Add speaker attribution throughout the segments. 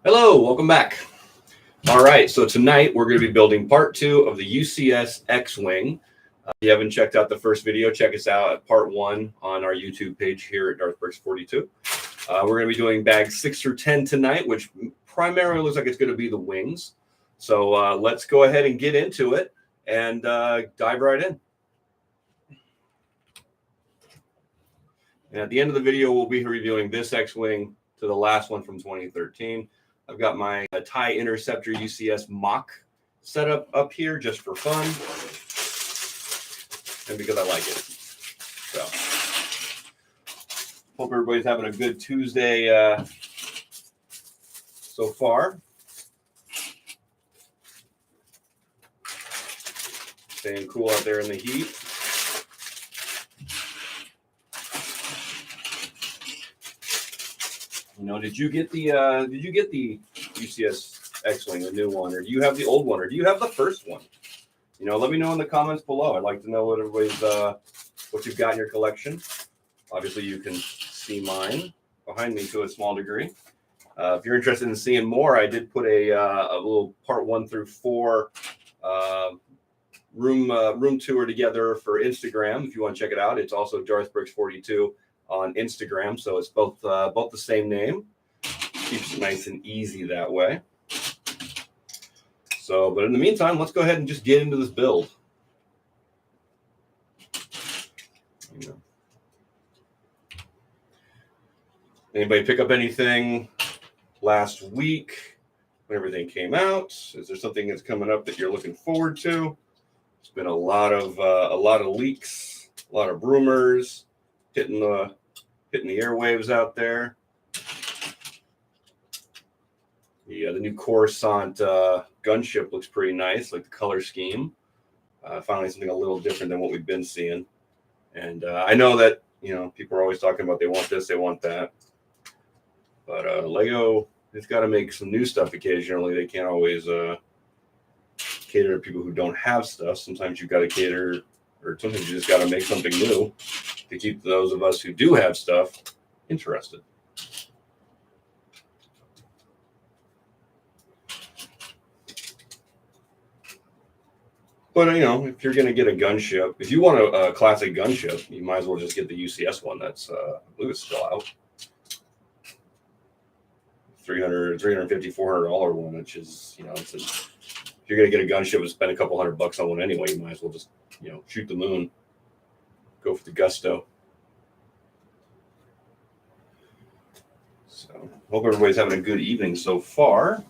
Speaker 1: Hello, welcome back. All right, so tonight we're going to be building part 2 of the UCS X-Wing. If you haven't checked out the first video, check us out at part 1 on our YouTube page here at DarthBricks42. We're going to be doing bags 6 through 10 tonight, which primarily looks like it's going to be the wings. So let's go ahead and get into it and dive right in. And at the end of the video, we'll be reviewing this X-Wing to the last one from 2013. I've got my TIE Interceptor UCS mock set up here just for fun and because I like it. So hope everybody's having a good Tuesday so far. Staying cool out there in the heat. You know, did you get the UCS X-Wing, the new one, or do you have the old one, or do you have the first one? You know, let me know in the comments below. I'd like to know what everybody's what you've got in your collection. Obviously, you can see mine behind me to a small degree. If you're interested in seeing more, I did put a little part 1 through 4 room tour together for Instagram. If you want to check it out, it's also DarthBricks42 on Instagram, so it's both the same name. Keeps it nice and easy that way. So, but in the meantime, let's go ahead and just get into this build. Anybody pick up anything last week when everything came out? Is there something that's coming up that you're looking forward to? It's been a lot of leaks, a lot of rumors hitting the airwaves out there. The new Coruscant gunship looks pretty nice, like the color scheme. Finally, something a little different than what we've been seeing. And I know that people are always talking about they want this, they want that. But Lego has got to make some new stuff occasionally. They can't always cater to people who don't have stuff. Sometimes you've got to cater, or sometimes you just got to make something new to keep those of us who do have stuff interested. But, if you're going to get a gunship, if you want a classic gunship, you might as well just get the UCS one. That's, I believe it's still out. $350, $400 one, which is, if you're going to get a gunship and spend a couple $100 on one anyway, you might as well just, shoot the moon. Go for the gusto. So, hope everybody's having a good evening so far.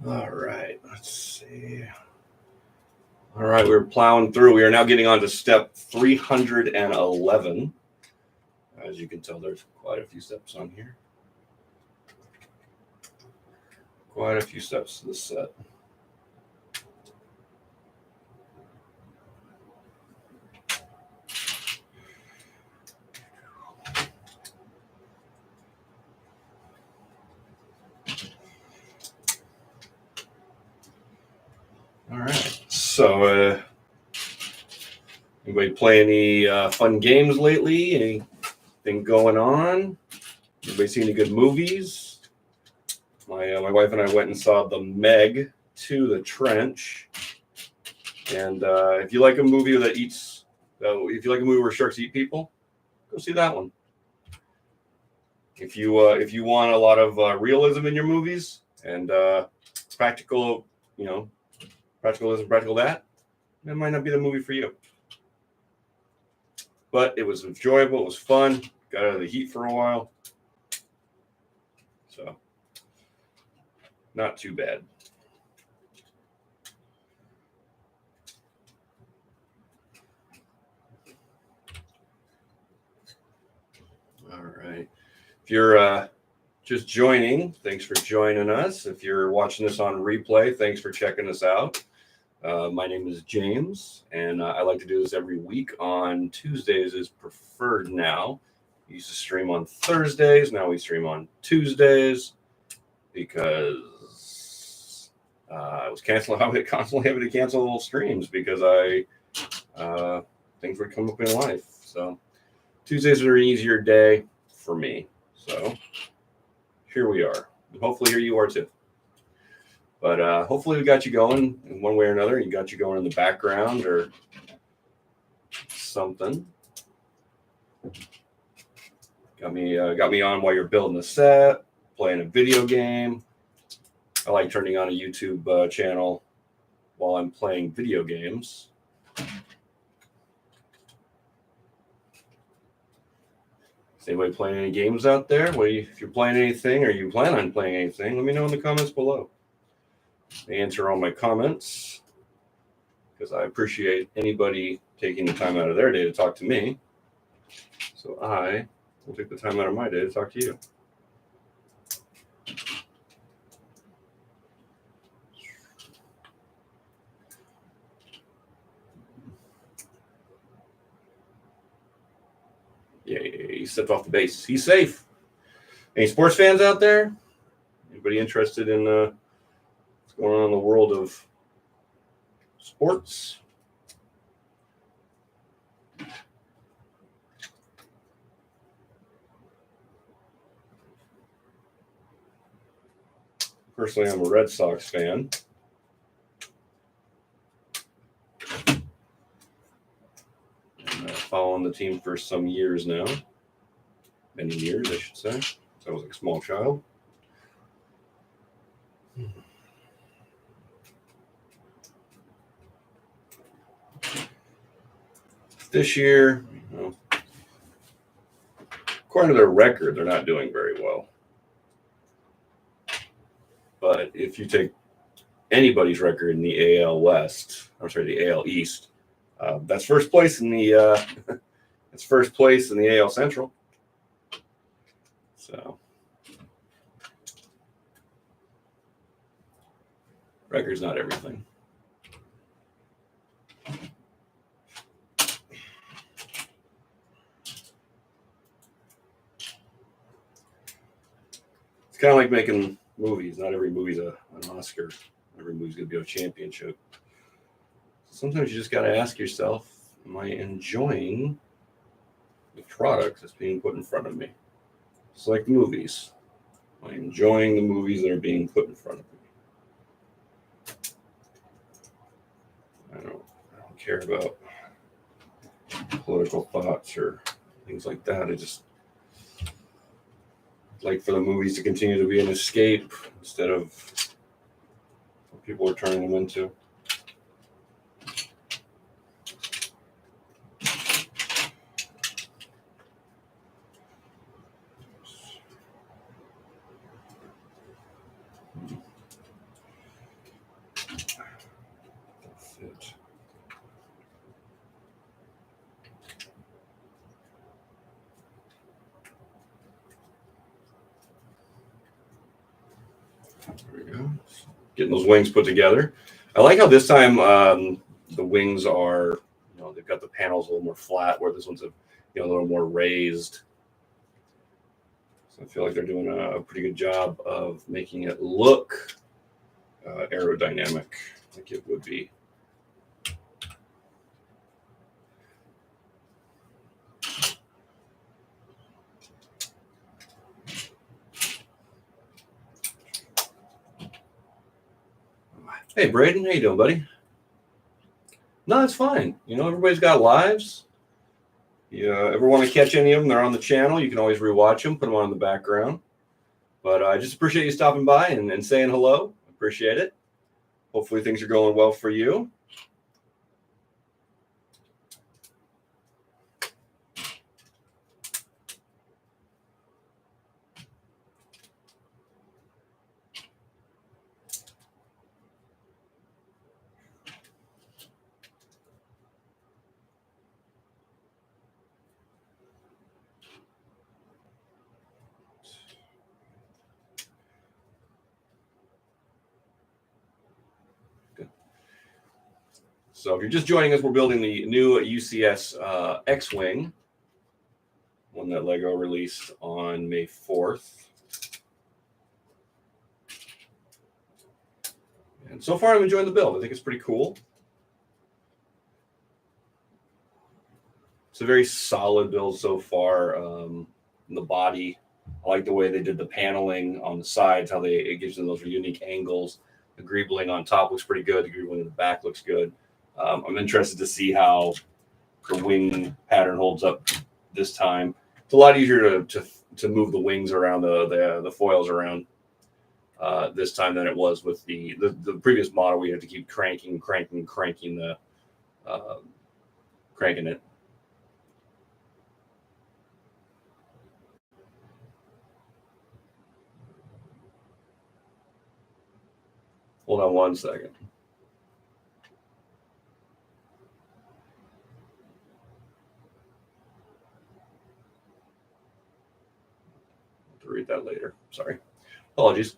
Speaker 1: All right, let's see. All right, we're plowing through. We are now getting on to step 311. As you can tell, there's quite a few steps on here. Quite a few steps to the set. All right, so anybody play any fun games lately? Anything going on? Anybody see any good movies? My wife and I went and saw The Meg 2, The Trench. And if you like a movie that eats, if you like a movie where sharks eat people, go see that one. If you want a lot of realism in your movies and practical, practical this and practical that might not be the movie for you. But it was enjoyable. It was fun. Got out of the heat for a while. So, not too bad. All right. If you're just joining, thanks for joining us. If you're watching this on replay, thanks for checking us out. My name is James, and I like to do this every week. On Tuesdays is preferred now. We used to stream on Thursdays. Now we stream on Tuesdays because I was constantly having to cancel streams because things would come up in life. So Tuesdays are an easier day for me. So here we are. Hopefully here you are too. But hopefully we got you going in one way or another. You got you going in the background or something. Got me on while you're building a set, playing a video game. I like turning on a YouTube channel while I'm playing video games. Is anybody playing any games out there? If you're playing anything or you plan on playing anything, let me know in the comments below. I answer all my comments because I appreciate anybody taking the time out of their day to talk to me. So I will take the time out of my day to talk to you. Yeah, he stepped off the base. He's safe. Any sports fans out there? Anybody interested in what's going on in the world of sports? Personally, I'm a Red Sox fan. Following the team for some years now. Many years, I should say. Since I was a small child. This year, according to their record, they're not doing very well. But if you take anybody's record in the AL West, the AL East, that's first place in the AL Central. So record's not everything. It's kind of like making movies. Not every movie's an Oscar. Every movie's going to be a championship. Sometimes you just got to ask yourself, am I enjoying the product that's being put in front of me? It's like movies. Am I enjoying the movies that are being put in front of me? I don't care about political thoughts or things like that. I just like for the movies to continue to be an escape instead of what people are turning them into. There we go. Getting those wings put together. I like how this time the wings are, they've got the panels a little more flat, where this one's a little more raised. So I feel like they're doing a pretty good job of making it look aerodynamic, like it would be. Hey, Braden, how you doing, buddy? No, it's fine. Everybody's got lives. You ever want to catch any of them? They're on the channel. You can always rewatch them, put them on in the background. But I just appreciate you stopping by and saying hello. Appreciate it. Hopefully things are going well for you. So if you're just joining us, we're building the new UCS X-Wing, one that LEGO released on May 4th. And so far, I'm enjoying the build. I think it's pretty cool. It's a very solid build so far. The body, I like the way they did the paneling on the sides, how it gives them those unique angles. The greebling on top looks pretty good. The greebling in the back looks good. I'm interested to see how the wing pattern holds up this time. It's a lot easier to move the wings around, the foils around this time than it was with the previous model. We had to keep cranking it. Hold on one second. To read that later. Sorry, apologies.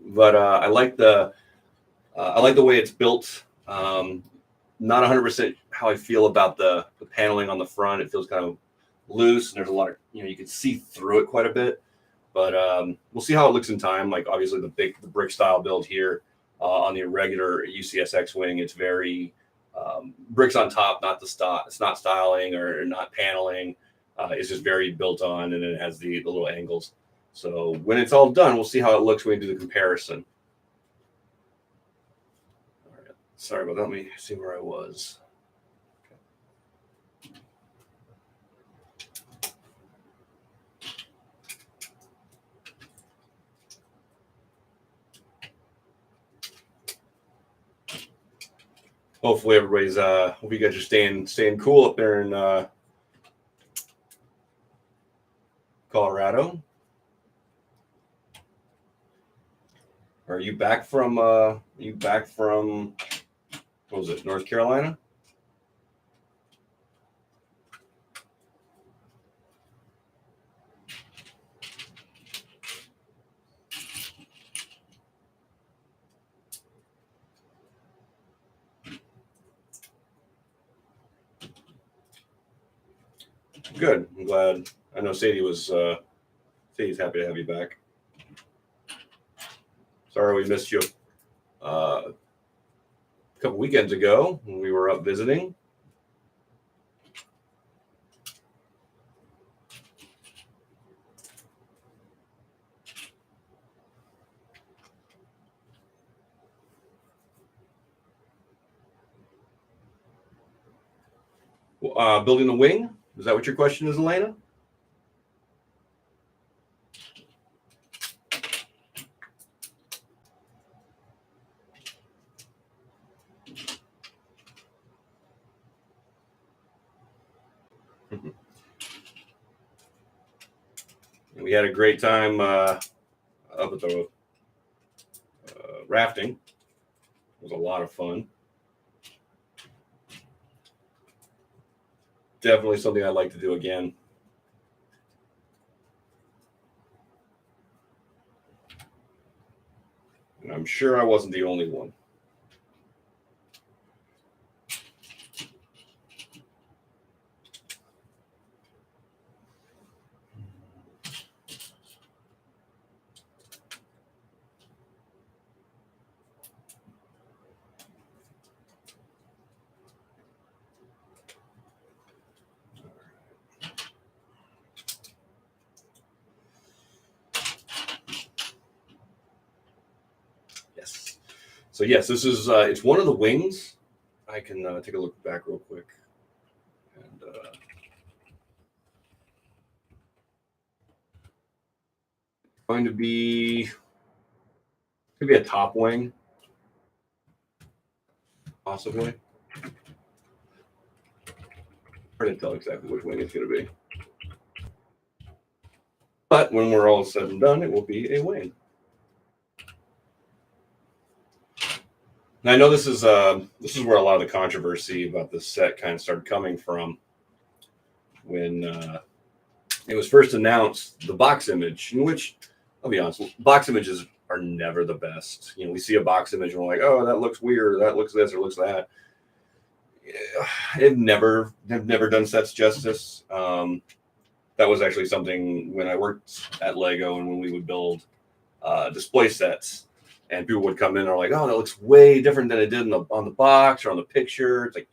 Speaker 1: But I like the way it's built. Not 100% how I feel about the paneling on the front. It feels kind of loose, and there's a lot of, you can see through it quite a bit. But we'll see how it looks in time. Like obviously the brick style build here on the regular UCS X-Wing, it's very bricks on top, not it's not styling or not paneling. It's just very built on, and it has the little angles. So when it's all done, we'll see how it looks when we do the comparison. All right. Sorry about that. Let me see where I was. Hopefully everybody's hope you guys are staying cool up there in Colorado. Are you back from what was it, North Carolina? Good. I'm glad. I know Sadie's happy to have you back. Sorry we missed you a couple weekends ago when we were up visiting. Building the wing? Is that what your question is, Elena? We had a great time up at the rafting. It was a lot of fun. Definitely something I'd like to do again. And I'm sure I wasn't the only one. Yes. So yes, this is it's one of the wings. I can take a look back real quick. And going to be a top wing, possibly. Hard to tell exactly which wing it's going to be. But when we're all said and done, it will be a wing. And I know this is where a lot of the controversy about this set kind of started coming from when it was first announced. The box image, in which I'll be honest, box image is are never the best. You know, we see a box image and we're like, oh, that looks weird, that looks this or looks that. I've never done sets justice. That was actually something when I worked at Lego and when we would build display sets, and people would come in and are like, oh, that looks way different than it did on the box or on the picture. It's like,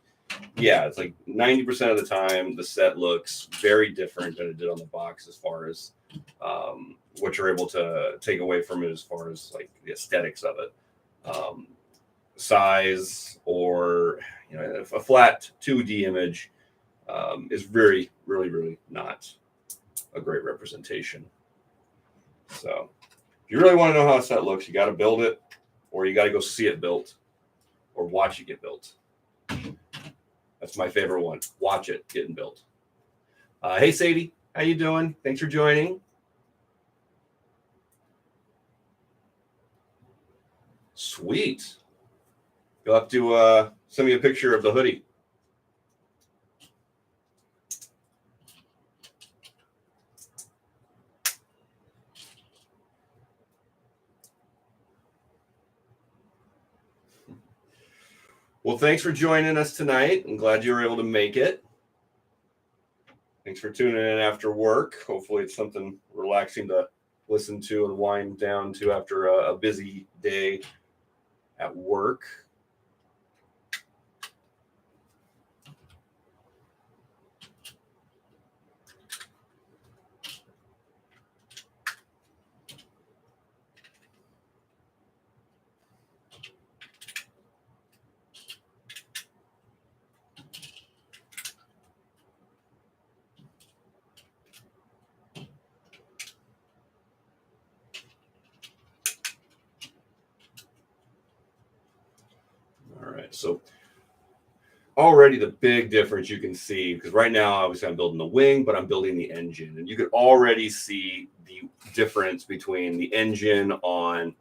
Speaker 1: yeah, it's like 90% of the time the set looks very different than it did on the box as far as what you're able to take away from it as far as like the aesthetics of it. Size or, you know, a flat 2D image is really not a great representation. So if you really want to know how a set looks, you got to build it, or you got to go see it built, or watch it get built. That's my favorite one. Watch it getting built. Hey, Sadie, how you doing? Thanks for joining. Sweet. You'll have to send me a picture of the hoodie. Well, thanks for joining us tonight. I'm glad you were able to make it. Thanks for tuning in after work. Hopefully it's something relaxing to listen to and wind down to after a busy day at work. So already the big difference you can see, because right now obviously I'm building the wing, but I'm building the engine, and you could already see the difference between the engine on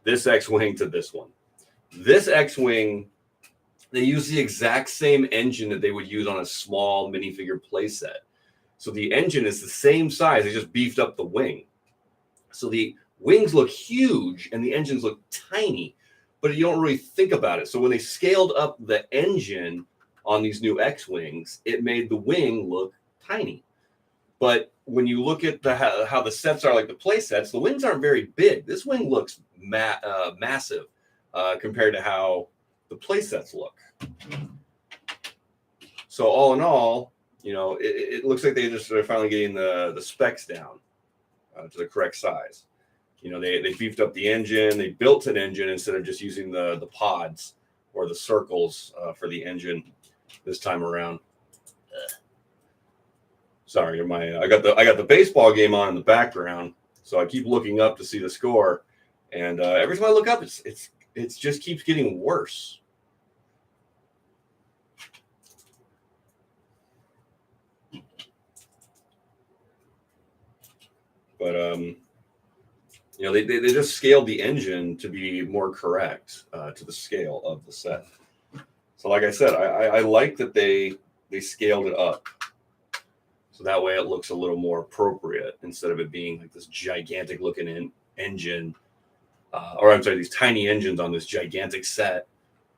Speaker 1: this X-Wing to this one. This X-Wing, they use the exact same engine that they would use on a small minifigure playset. So the engine is the same size, they just beefed up the wing. So the wings look huge and the engines look tiny, but you don't really think about it. So when they scaled up the engine on these new X-Wings, it made the wing look tiny. But when you look at how the sets are, like the play sets, the wings aren't very big. This wing looks massive compared to how the play sets look. So all in all, you know, it looks like they're finally getting the specs down to the correct size. You know, they beefed up the engine. They built an engine instead of just using the pods or the circles for the engine this time around. Sorry, I got the baseball game on in the background, so I keep looking up to see the score, and every time I look up, it just keeps getting worse. But you know, they just scaled the engine to be more correct to the scale of the set. So like I said, I like that they scaled it up. So that way it looks a little more appropriate instead of it being like this gigantic looking engine, or I'm sorry, these tiny engines on this gigantic set.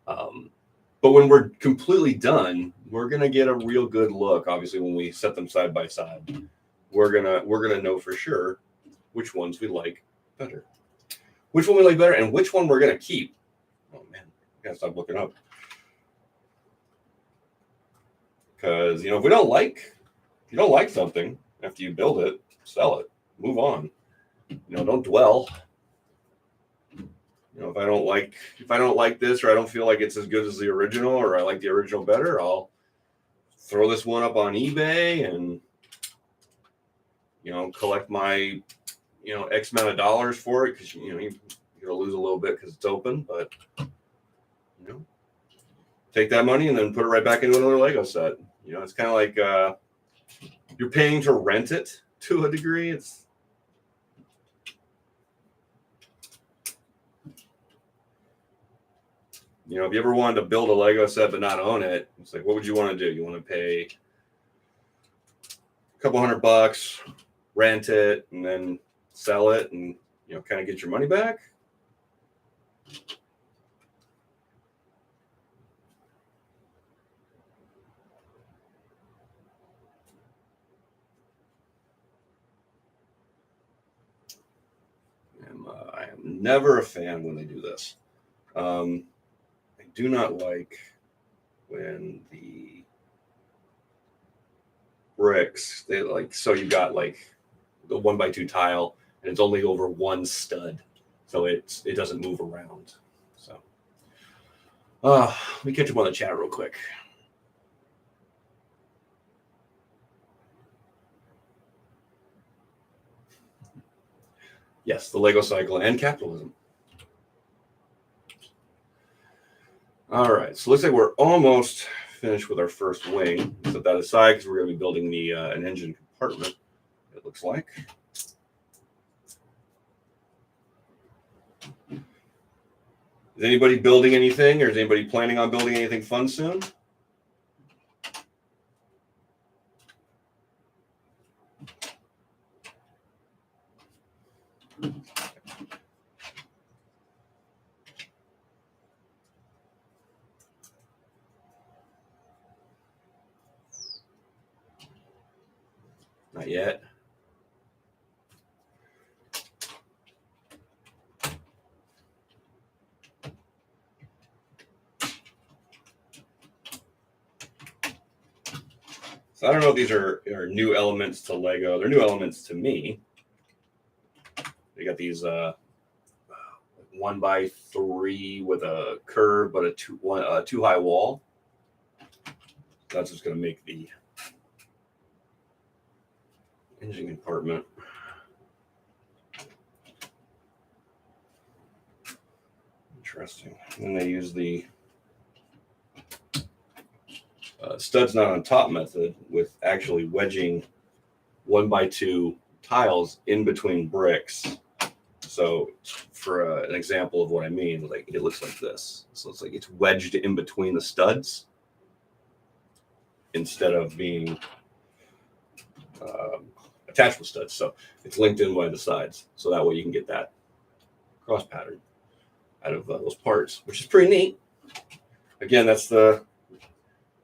Speaker 1: But when we're completely done, we're gonna get a real good look. Obviously, when we set them side by side, we're gonna know for sure which ones we like better, which one we like better, and which one we're gonna keep. Oh man, I gotta stop looking up, because you know, if you don't like something after you build it, sell it, move on. You know, don't dwell. You know, if I don't like this, or I don't feel like it's as good as the original, or I like the original better, I'll throw this one up on eBay and, you know, collect my, you know, X amount of dollars for it, because you know you're gonna lose a little bit because it's open, but you know, take that money and then put it right back into another Lego set. You know, it's kind of like you're paying to rent it to a degree. It's you know, if you ever wanted to build a Lego set but not own it, it's like, what would you want to do? You want to pay a couple $100, rent it, and then sell it and kind of get your money back. I am never a fan when they do this. I do not like when the bricks, so you've got like the 1x2 tile and it's only over one stud, so it doesn't move around. So let me catch up on the chat real quick. Yes, the Lego cycle and capitalism. All right, so looks like we're almost finished with our first wing. Set that aside because we're going to be building the an engine compartment, it looks like. Is anybody building anything, or is anybody planning on building anything fun soon? Not yet. So I don't know if these are new elements to Lego. They're new elements to me. They got these 1x3 with a curve, but a two high wall. That's just going to make the engine compartment. Interesting. And then they use the studs not on top method with actually wedging 1x2 tiles in between bricks. So for an example of what I mean, like it looks like this. So it's like it's wedged in between the studs instead of being attached with studs. So it's linked in by the sides. So that way you can get that cross pattern out of those parts, which is pretty neat. Again, that's the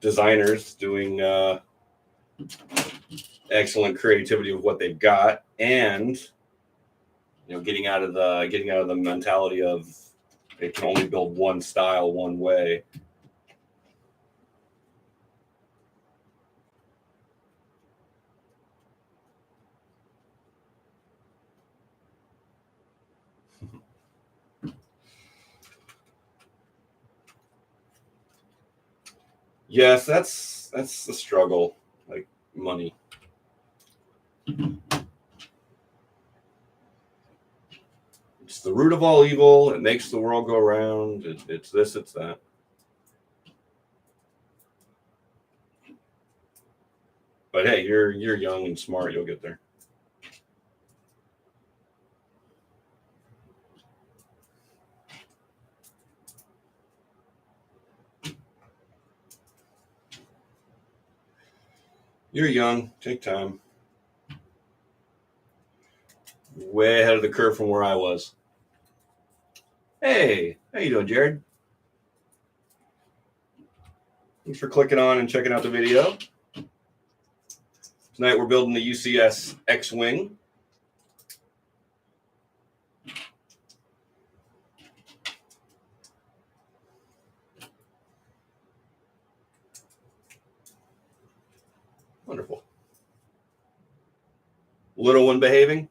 Speaker 1: designers doing excellent creativity of what they've got, and getting out of the mentality of it can only build one style one way. Yes, that's the struggle, like money. It's the root of all evil. It makes the world go round. It's this, it's that. But hey, you're young and smart. You'll get there. You're young. Take time. Way ahead of the curve from where I was. Hey, how you doing, Jared? Thanks for clicking on and checking out the video. Tonight we're building the UCS X-Wing. Wonderful. Little one behaving?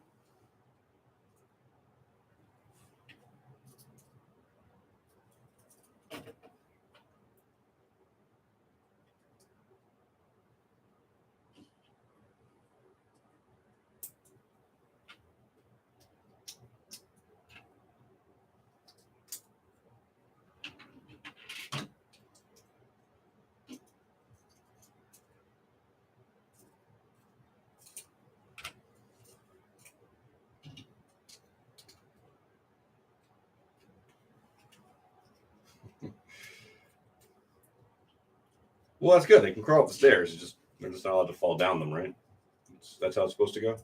Speaker 1: Well, that's good. They can crawl up the stairs. They're just not allowed to fall down them, right? That's how it's supposed to go.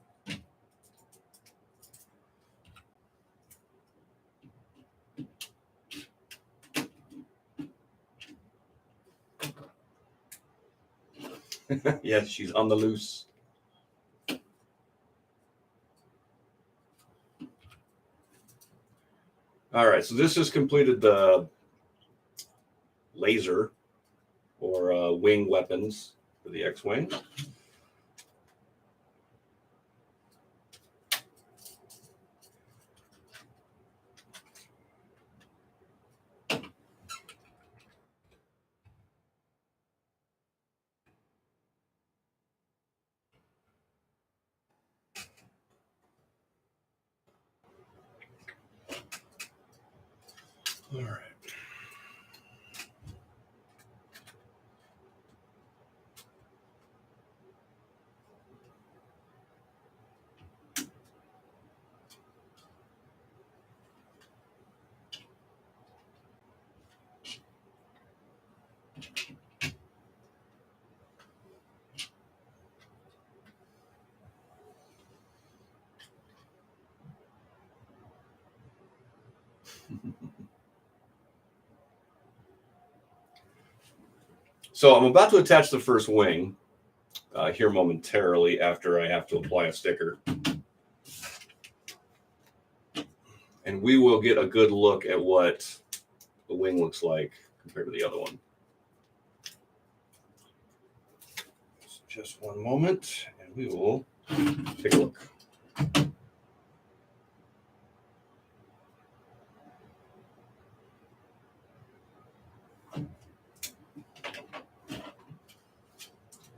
Speaker 1: Yes, she's on the loose. All right, so this has completed the laser or wing weapons for the X-Wing. All right. So I'm about to attach the first wing here momentarily after I have to apply a sticker. And we will get a good look at what the wing looks like compared to the other one. Just one moment, and we will take a look.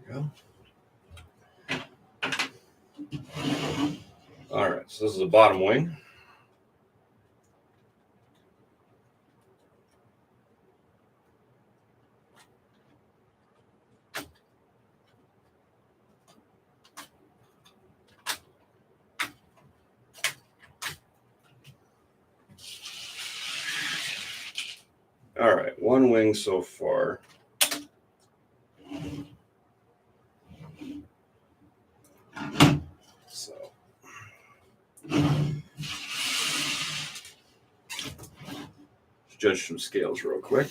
Speaker 1: There we go. All right, so this is the bottom wing. All right, one wing so far. So, judge some scales real quick.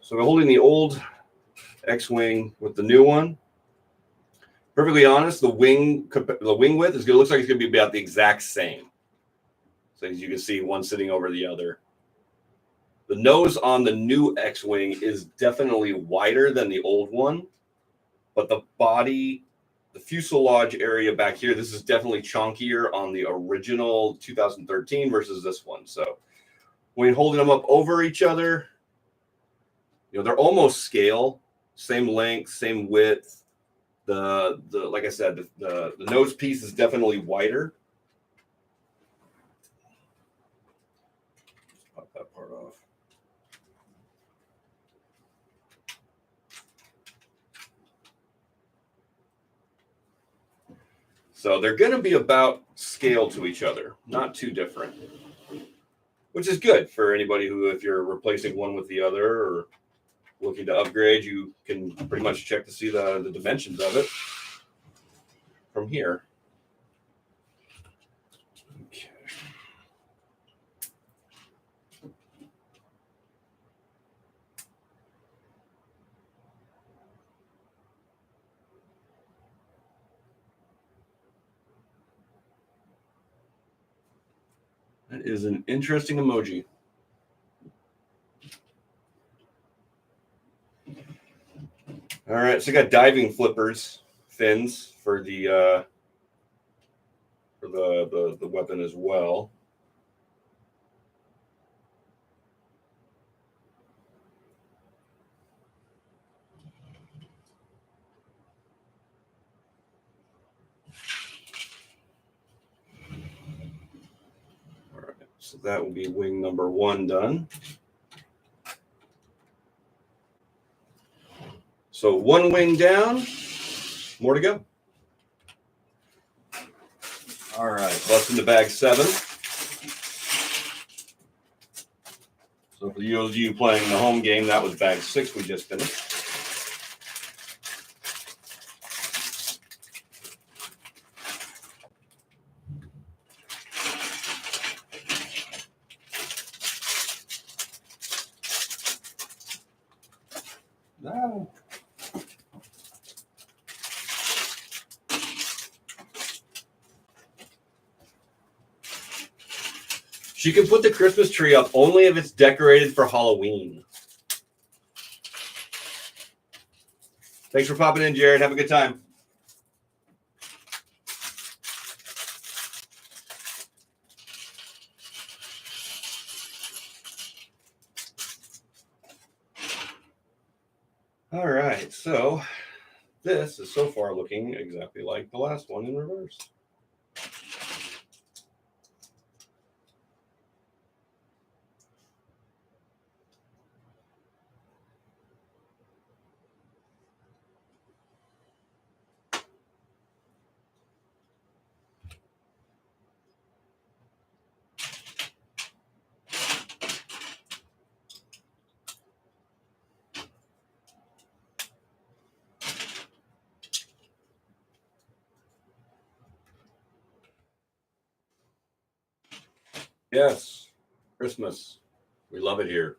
Speaker 1: So we're holding the old X-Wing with the new one. Perfectly honest, the wing width is looks like it's going to be about the exact same. So as you can see, one sitting over the other. The nose on the new X-Wing is definitely wider than the old one, but the body, the fuselage area back here, this is definitely chunkier on the original 2013 versus this one. So when holding them up over each other, they're almost scale, same length, same width. The like I said, the nose piece is definitely wider. Pop that part off. So they're going to be about scale to each other, not too different, which is good for anybody who, if you're replacing one with the other or looking to upgrade, you can pretty much check to see the dimensions of it from here. Okay. That is an interesting emoji. All right, so I got diving flippers, fins for the weapon as well. All right, so that will be wing number 1 done. So one wing down, more to go. All right, bust into bag 7. So for those of you playing the home game, that was bag 6 we just finished. No. She can put the Christmas tree up only if it's decorated for Halloween. Thanks for popping in, Jared. Have a good time. All right, so this is so far looking exactly like the last one in reverse. Yes, Christmas. We love it here.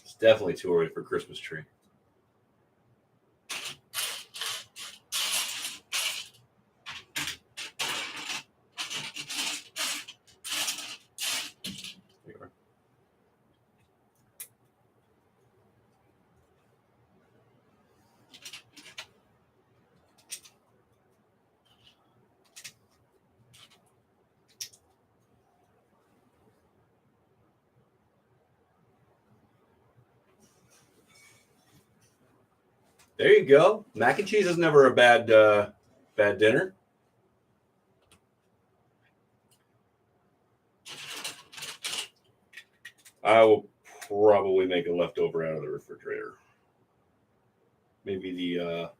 Speaker 1: It's definitely too early for Christmas tree. There you go. Mac and cheese is never a bad dinner. I will probably make a leftover out of the refrigerator. Maybe the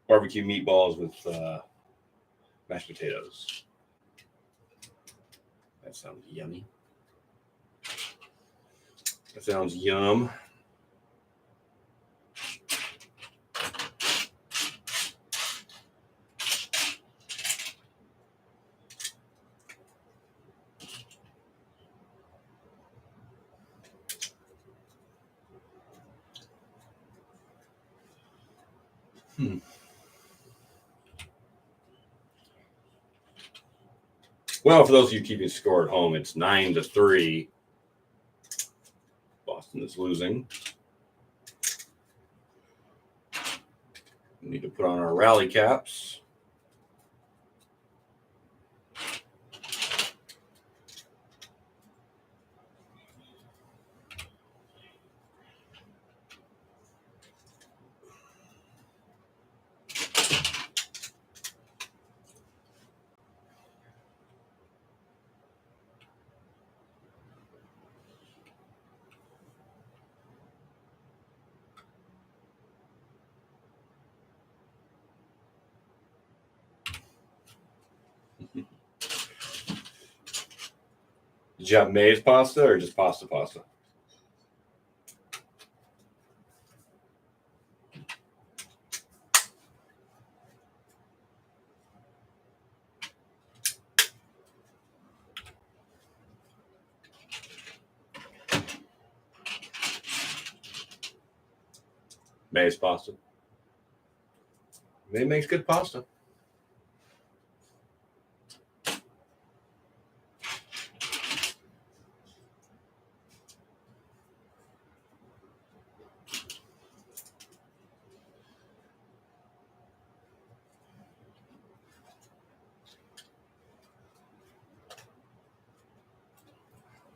Speaker 1: barbecue meatballs with mashed potatoes. That sounds yummy. That sounds yum. Well, for those of you keeping score at home, it's 9-3. Boston is losing. We need to put on our rally caps. Did you have maize pasta or just pasta? Maize pasta. May makes good pasta.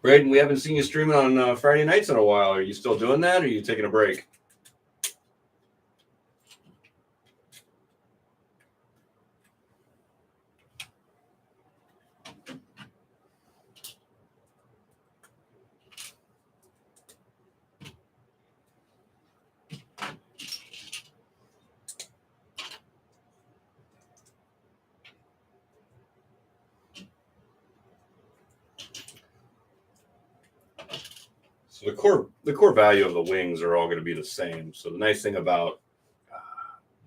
Speaker 1: Braden, we haven't seen you streaming on Friday nights in a while. Are you still doing that, or are you taking a break? So the core value of the wings are all going to be the same. So the nice thing about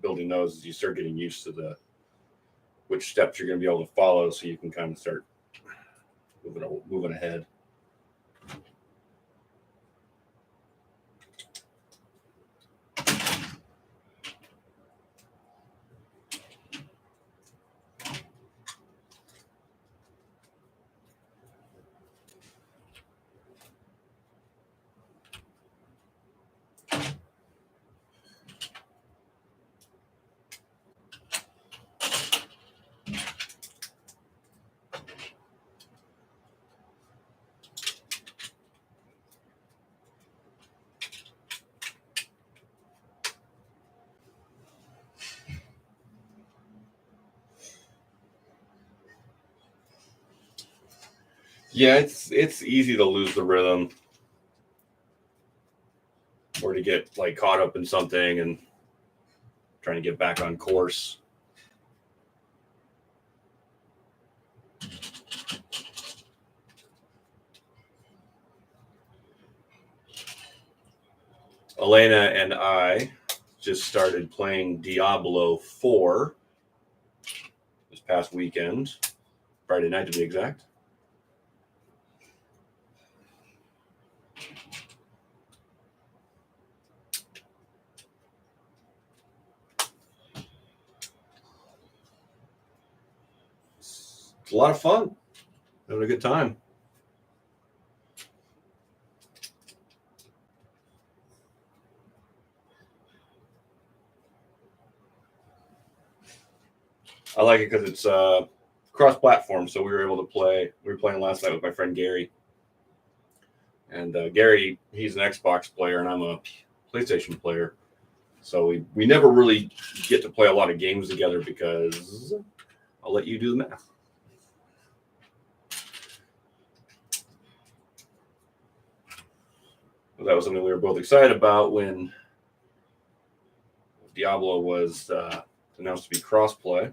Speaker 1: building those is you start getting used to which steps you're going to be able to follow, so you can kind of start moving ahead. Yeah, it's easy to lose the rhythm or to get like caught up in something and trying to get back on course. Elena and I just started playing Diablo 4 this past weekend, Friday night to be exact. It's a lot of fun. Having a good time. I like it because it's cross-platform, so we were able to play. We were playing last night with my friend Gary, and Gary, he's an Xbox player, and I'm a PlayStation player. So we never really get to play a lot of games together because I'll let you do the math. But that was something we were both excited about when Diablo was announced to be cross-play.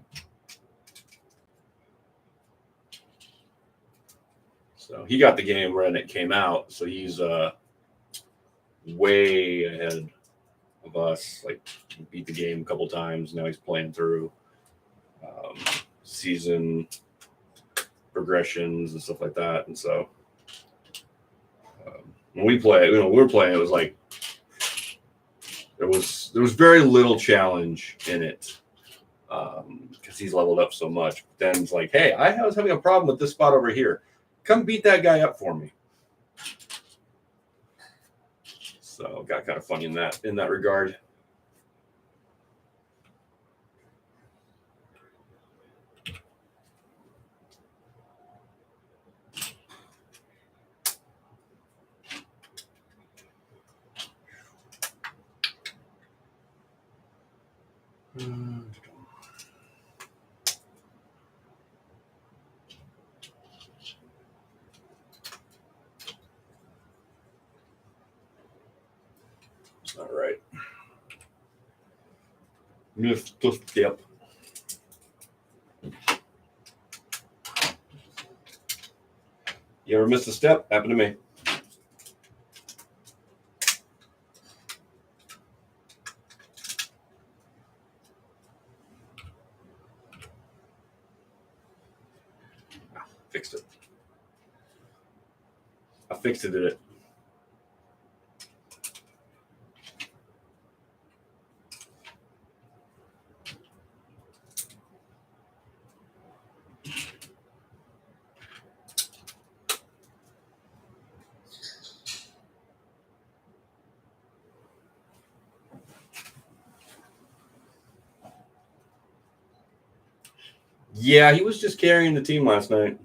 Speaker 1: So he got the game when it came out, so he's way ahead of us. Like, he beat the game a couple times. Now he's playing through season progressions and stuff like that. And so when we play, we were playing, it was like there was very little challenge in it because he's leveled up so much. But then it's like, hey, I was having a problem with this spot over here. Come beat that guy up for me. So got kind of funny in that regard. All right. Missed the step. You ever miss a step? Happened to me. Fixed it. I fixed it, did it. Yeah, he was just carrying the team last night.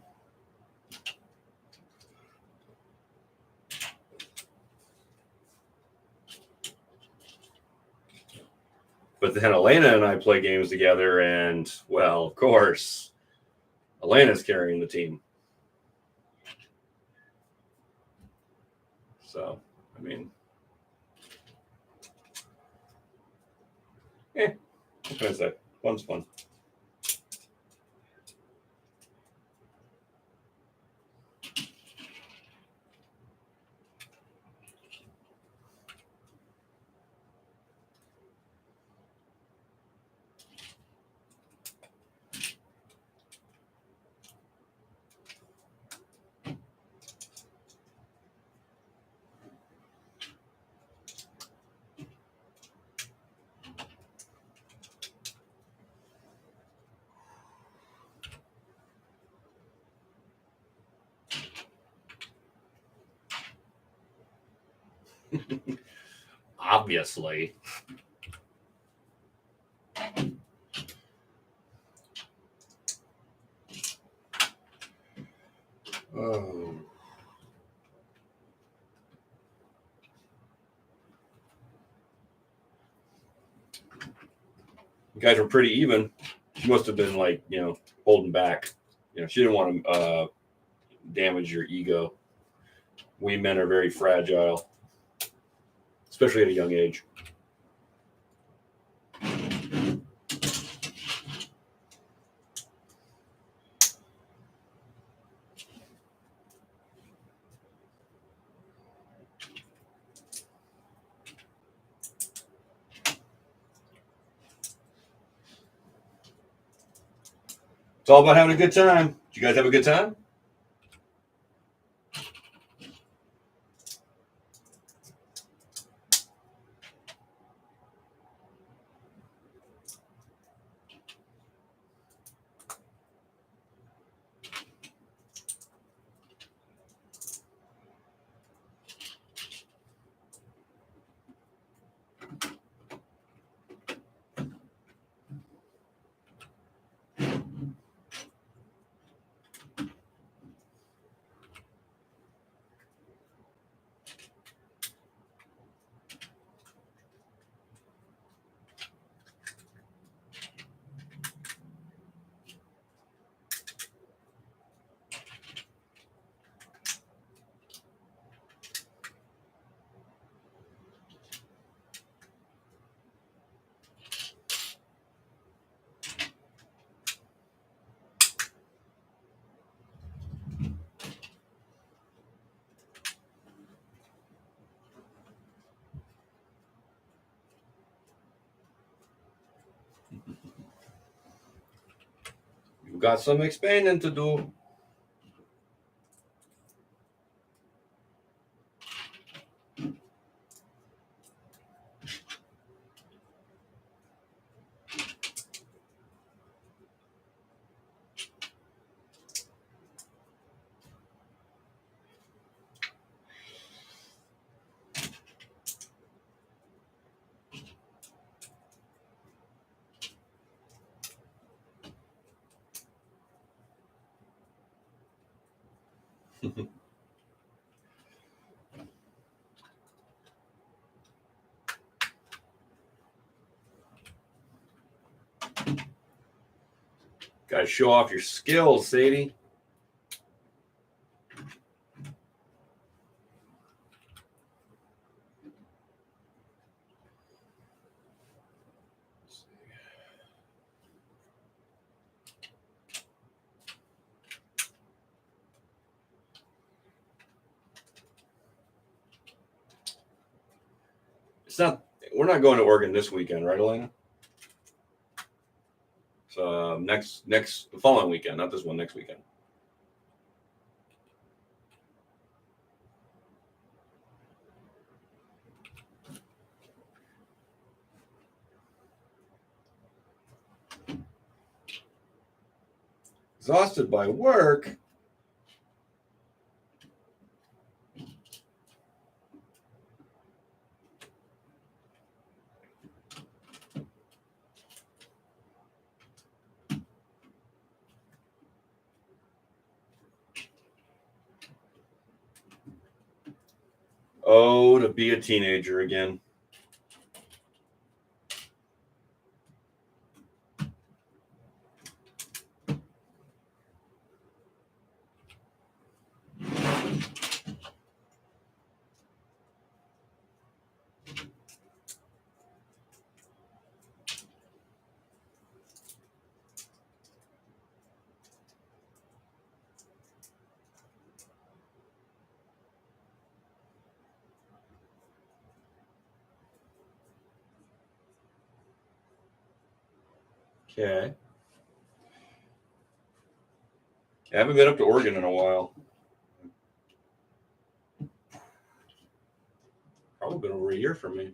Speaker 1: But then Elena and I play games together, and, well, of course, Elena's carrying the team. So, I mean, what can I say? Fun's fun. Obviously. Oh. You guys were pretty even. She must have been like, holding back. She didn't want to damage your ego. We men are very fragile, especially at a young age. It's all about having a good time. Did you guys have a good time? You've got some explaining to do. Got to show off your skills, Sadie. We're not going to Oregon this weekend, right, Elena? So the following weekend, not this one, next weekend. Exhausted by work. Oh, to be a teenager again. Okay. I haven't been up to Oregon in a while. Probably been over a year for me.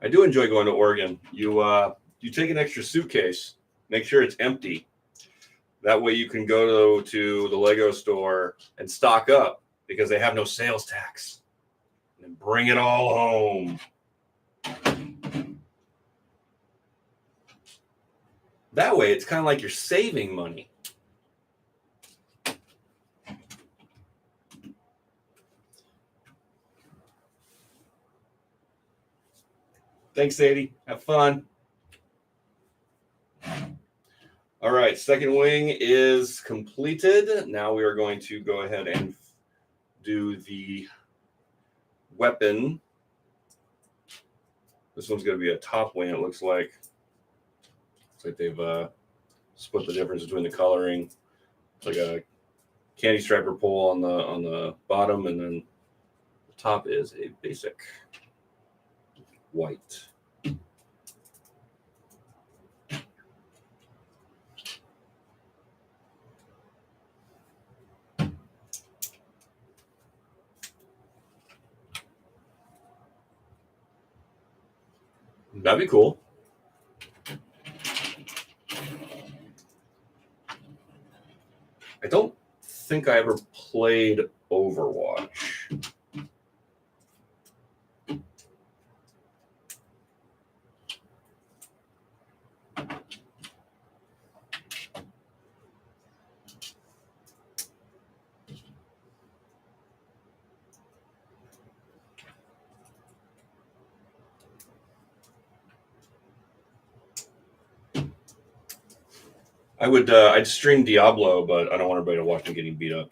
Speaker 1: I do enjoy going to Oregon. You take an extra suitcase, make sure it's empty, That way you can go to the Lego store and stock up because they have no sales tax. And bring it all home. That way it's kind of like you're saving money. Thanks, Sadie. Have fun. All right, second wing is completed. Now we are going to go ahead and do the weapon. This one's going to be a top wing, it looks like. Looks like they've split the difference between the coloring. It's like a candy striper pole on the bottom, and then the top is a basic white. That'd be cool. I don't think I ever played Overwatch. I'd stream Diablo, but I don't want everybody to watch me getting beat up.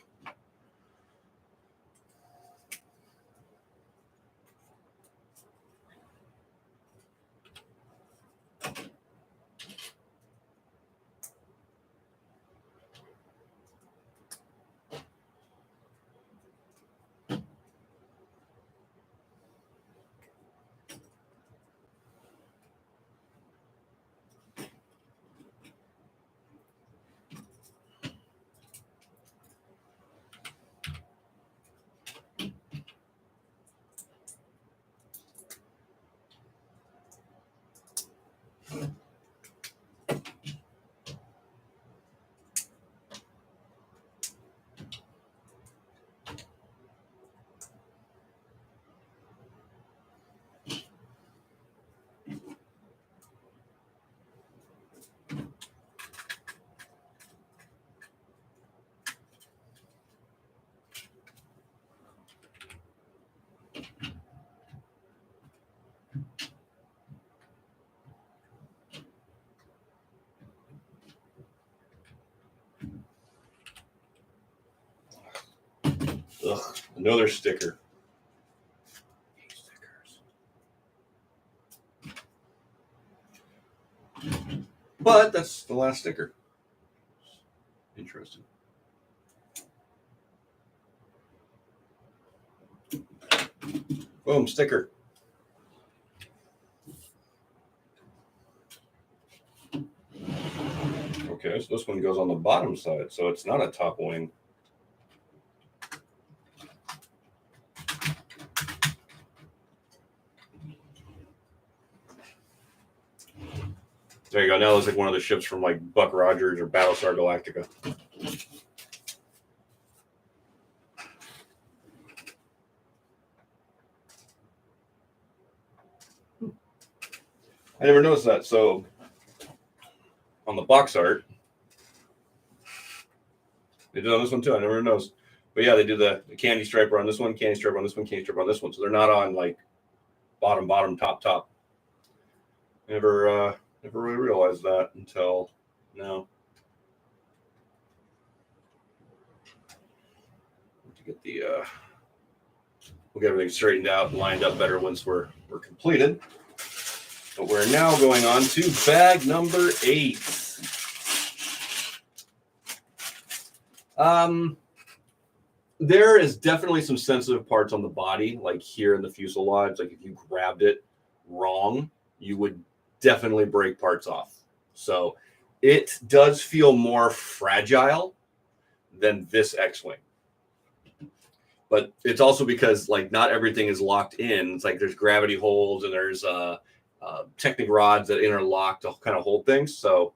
Speaker 1: Ugh, another sticker. But that's the last sticker. Interesting. Boom, sticker. Okay, so this one goes on the bottom side, so it's not a top wing. There you go. Now it looks like one of the ships from like Buck Rogers or Battlestar Galactica. I never noticed that. So on the box art, they did on this one too. I never noticed. But yeah, they do the candy striper on this one, candy striper on this one, candy striper on this one. So they're not on like bottom, top. Never really realized that until now. To get the we'll get everything straightened out and lined up better once we're completed. But we're now going on to bag number 8. There is definitely some sensitive parts on the body, like here in the fuselage. Like if you grabbed it wrong, you would definitely break parts off. So it does feel more fragile than this X-Wing. But it's also because like not everything is locked in. It's like there's gravity holes and there's Technic rods that interlock to kind of hold things. So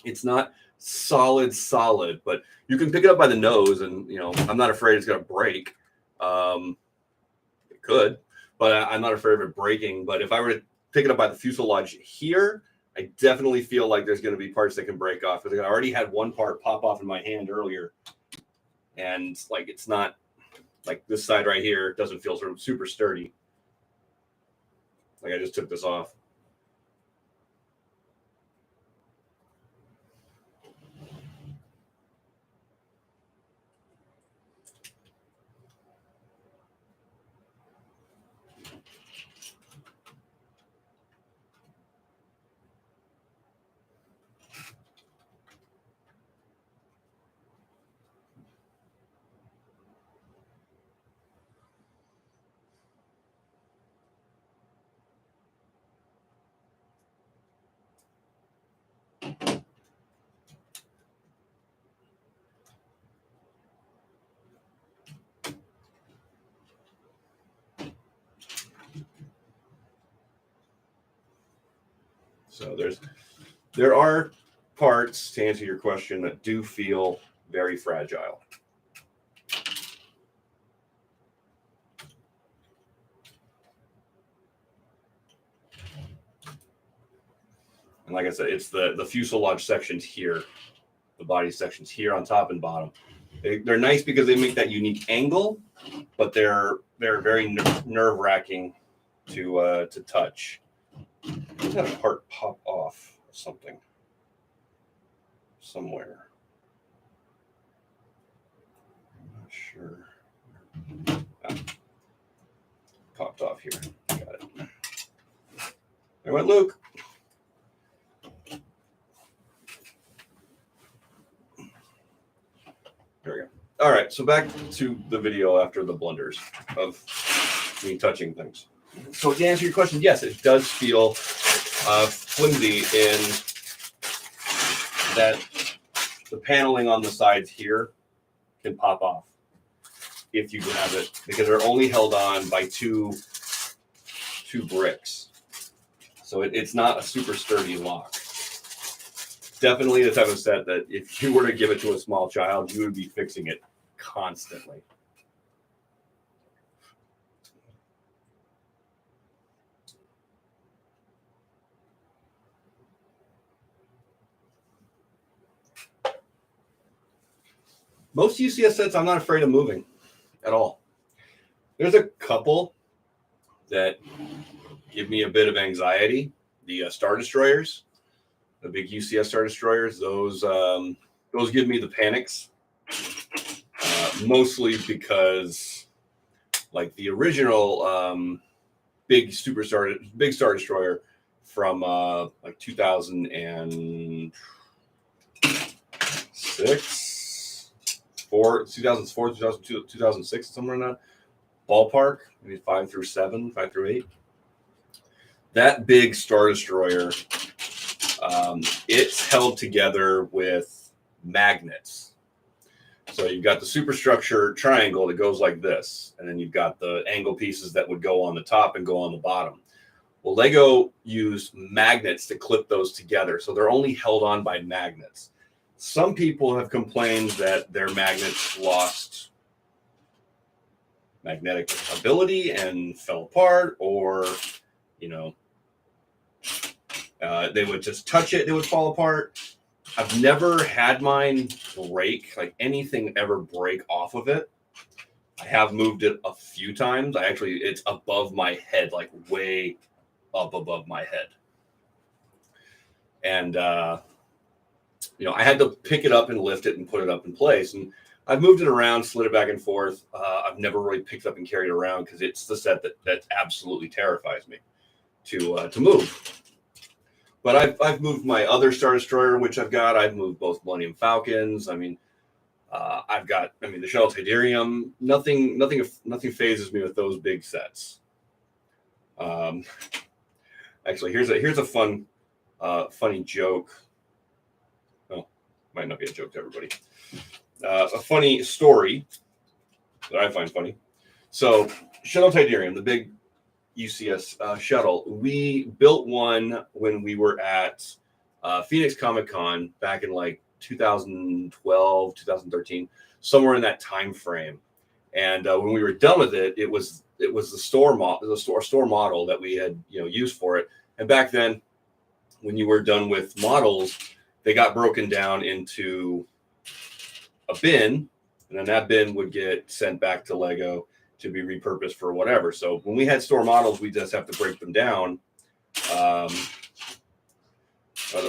Speaker 1: It's not solid, but you can pick it up by the nose, and I'm not afraid it's going to break. It could, but I'm not afraid of it breaking. But if I were to pick it up by the fuselage here, I definitely feel like there's going to be parts that can break off, because I already had one part pop off in my hand earlier, and like it's not like this side right here doesn't feel sort of super sturdy. Like I just took this off. So there are parts, to answer your question, that do feel very fragile. And like I said, it's the fuselage sections here, the body sections here on top and bottom. They're nice because they make that unique angle, but they're very nerve-wracking to touch. I had a part pop off or something somewhere. I'm not sure. Popped off here. Got it. There went Luke. There we go. All right, so back to the video after the blunders of me touching things. So to answer your question, yes, it does feel flimsy in that the paneling on the sides here can pop off if you grab it, because they're only held on by two bricks. So it's not a super sturdy lock. Definitely the type of set that if you were to give it to a small child, you would be fixing it constantly. Most UCS sets, I'm not afraid of moving at all. There's a couple that give me a bit of anxiety. The Star Destroyers, the big UCS Star Destroyers, those give me the panics. Mostly because, like the original big Star Destroyer from like 2006, 2004, 2002, 2006, somewhere in that ballpark, maybe 5 through 8. That big Star Destroyer, it's held together with magnets. So you've got the superstructure triangle that goes like this, and then you've got the angle pieces that would go on the top and go on the bottom. Well, Lego used magnets to clip those together, so they're only held on by magnets. Some people have complained that their magnets lost magnetic ability and fell apart, or they would just touch it, it would fall apart. I've never had mine break, like anything ever break off of it. I have moved it a few times. It's above my head, like way up above my head. And, I had to pick it up and lift it and put it up in place. And I've moved it around, slid it back and forth. I've never really picked up and carried it around because it's the set that absolutely terrifies me to move. But I've moved my other Star Destroyer, which I've moved both Millennium Falcons. I mean, the Shuttle Tydirium. Nothing phases me with those big sets. Actually, here's a funny joke. Oh, might not be a joke to everybody. A funny story that I find funny. So, Shuttle Tydirium, the big UCS shuttle. We built one when we were at Phoenix Comic Con back in like 2012, 2013, somewhere in that time frame. And when we were done with it, it was the store model, store model that we had used for it. And back then, when you were done with models, they got broken down into a bin, and then that bin would get sent back to Lego to be repurposed for whatever. So when we had store models, we just have to break them down. The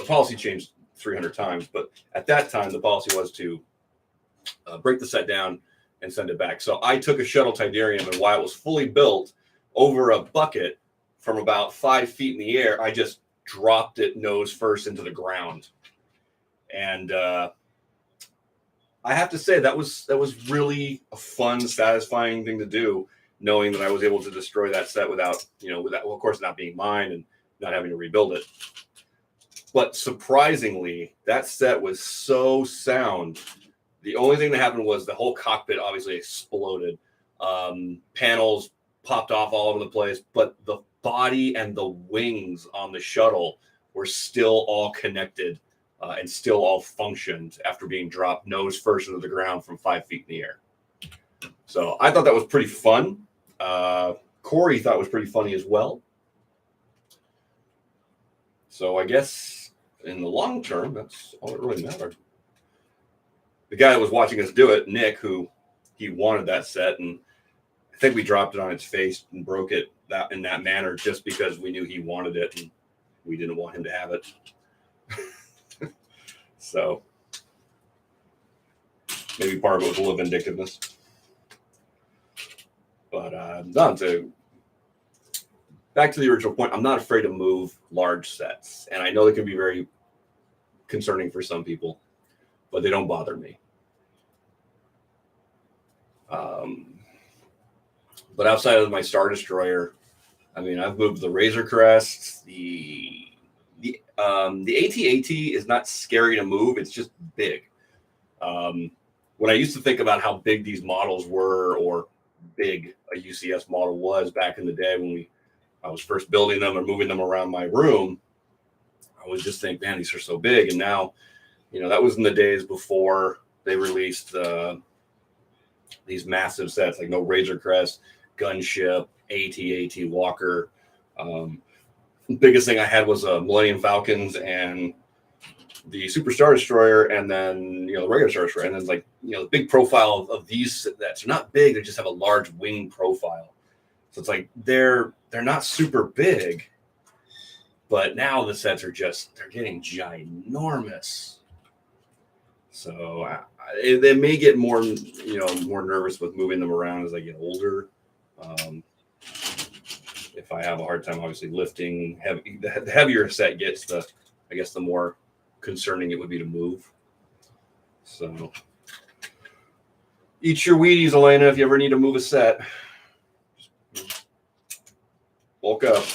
Speaker 1: policy changed 300 times, but at that time, the policy was to break the set down and send it back. So I took a shuttle Tidarium, and while it was fully built, over a bucket from about 5 feet in the air, I just dropped it nose first into the ground. And I have to say that was really a fun, satisfying thing to do, knowing that I was able to destroy that set without, well, of course, not being mine and not having to rebuild it. But surprisingly, that set was so sound. The only thing that happened was the whole cockpit obviously exploded. Panels popped off all over the place, but the body and the wings on the shuttle were still all connected and still all functioned after being dropped nose first into the ground from 5 feet in the air. So I thought that was pretty fun. Corey thought it was pretty funny as well. So I guess in the long term, that's all that really mattered. The guy that was watching us do it, Nick, he wanted that set, and I think we dropped it on its face and broke it in that manner just because we knew he wanted it and we didn't want him to have it. So maybe part of it was a little vindictiveness. But back to the original point, I'm not afraid to move large sets, and I know they can be very concerning for some people, but they don't bother me. But outside of my Star Destroyer, I mean, I've moved the Razor Crest. The AT-AT is not scary to move. It's just big. When I used to think about how big these models were, or big a UCS model was back in the day when I was first building them and moving them around my room, I would just think, man, these are so big. And now, that was in the days before they released these massive sets, like no Razor Crest, Gunship, AT-AT Walker. The biggest thing I had was a Millennium Falcons and the Super Star Destroyer, and then the regular Star Destroyer, and then the big profile of these sets are not big; they just have a large wing profile. So it's like they're not super big, but now the sets are they're getting ginormous. So they may get more nervous with moving them around as I get older. If I have a hard time, obviously lifting heavy, the heavier a set gets, the more concerning it would be to move. So eat your Wheaties, Elena, if you ever need to move a set. Bulk up.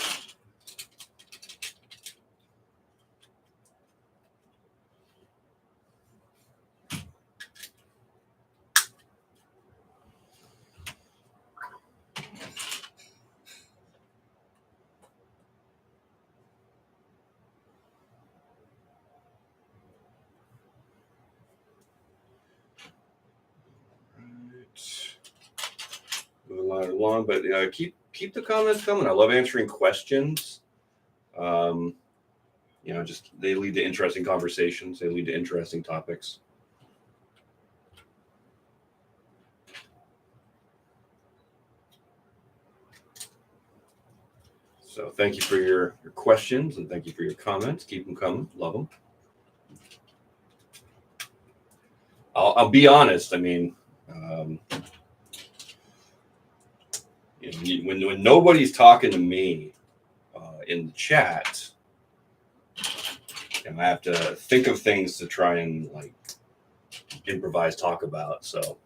Speaker 1: Moving along, but keep the comments coming. I love answering questions. Just they lead to interesting conversations. They lead to interesting topics. So thank you for your questions, and thank you for your comments. Keep them coming. Love them. I'll be honest. I mean, when nobody's talking to me in the chat, I have to think of things to try and improvise talk about. So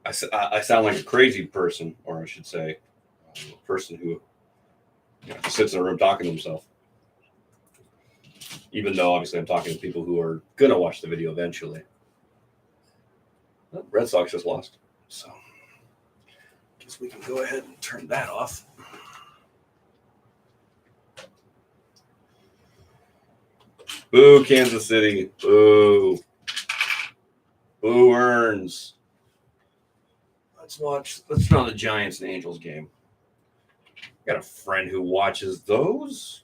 Speaker 1: I sound like a crazy person, or I should say, a person who just sits in a room talking to himself. Even though obviously I'm talking to people who are gonna watch the video eventually. Well, Red Sox just lost, so I guess we can go ahead and turn that off. Boo, Kansas City. Boo. Boo earns. Let's turn on the Giants and Angels game. Got a friend who watches those.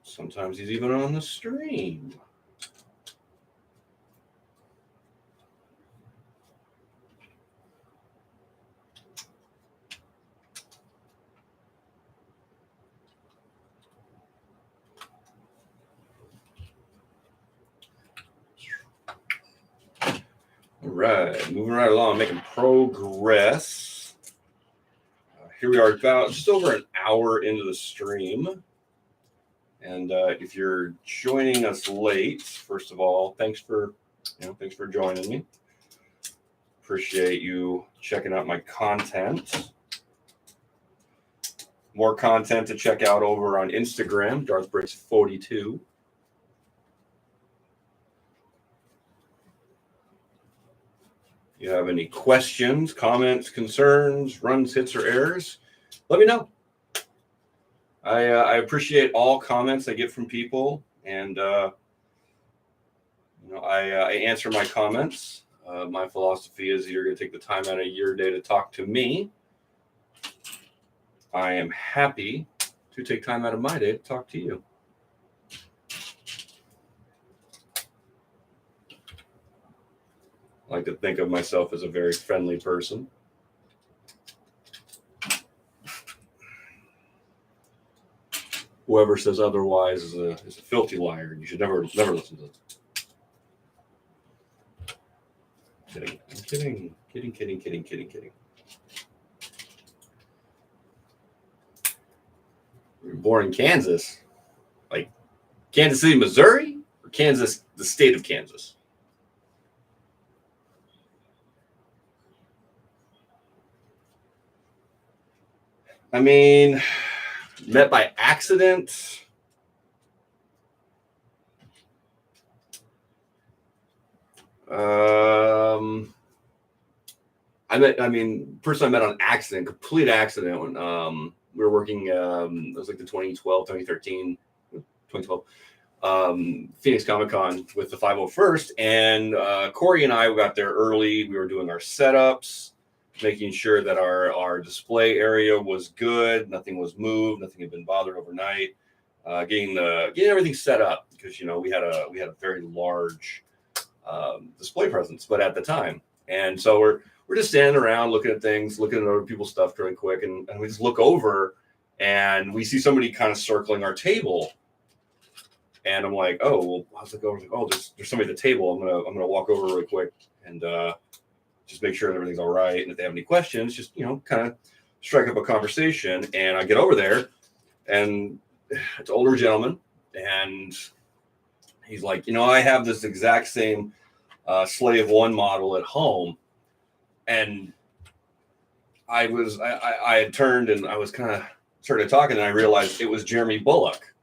Speaker 1: Sometimes he's even on the stream. All right, moving right along, making progress. Here we are, about just over an hour into the stream. And if you're joining us late, first of all, thanks for joining me. Appreciate you checking out my content. More content to check out over on Instagram, DarthBricks42. You have any questions, comments, concerns, runs, hits, or errors, let me know. I appreciate all comments I get from people, and I answer my comments. My philosophy is you're going to take the time out of your day to talk to me. I am happy to take time out of my day to talk to you. I like to think of myself as a very friendly person. Whoever says otherwise is a filthy liar, and you should never listen to them. Kidding. I'm kidding. You were born in Kansas, like Kansas City, Missouri, or Kansas, the state of Kansas? I mean, met by accident. Person I met on accident, complete accident, when we were working, it was like the 2013, Phoenix Comic Con with the 501st, and Corey and I got there early. We were doing our setups, making sure that our display area was good, nothing was moved, nothing had been bothered overnight, getting everything set up, because we had a very large display presence, but at the time, and so we're just standing around looking at things, looking at other people's stuff really quick, and we just look over and we see somebody kind of circling our table. And I'm like, oh, well, I was like, oh, there's somebody at the table. I'm gonna walk over really quick and just make sure that everything's all right. And if they have any questions, just kind of strike up a conversation. And I get over there, and it's an older gentleman, and he's like, I have this exact same Slave One model at home, and I had turned and I was kind of started talking, and I realized it was Jeremy Bulloch.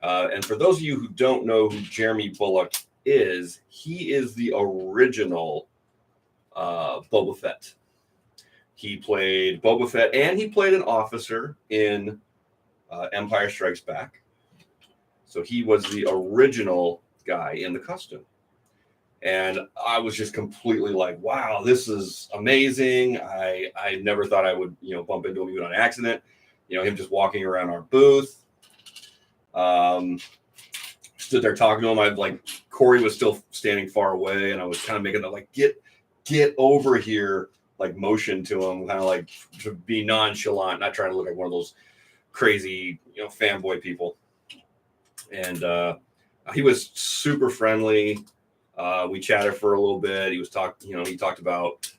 Speaker 1: And for those of you who don't know who Jeremy Bulloch is, he is the original Boba Fett. He played Boba Fett, and he played an officer in Empire Strikes Back. So he was the original guy in the costume. And I was just completely like, wow, this is amazing. I never thought I would, bump into him even on accident. Him just walking around our booth. Stood there talking to him. Corey was still standing far away, and I was kind of making the get over here, motion to him, kind of to be nonchalant, not trying to look like one of those crazy, fanboy people. And he was super friendly. We chatted for a little bit. He talked about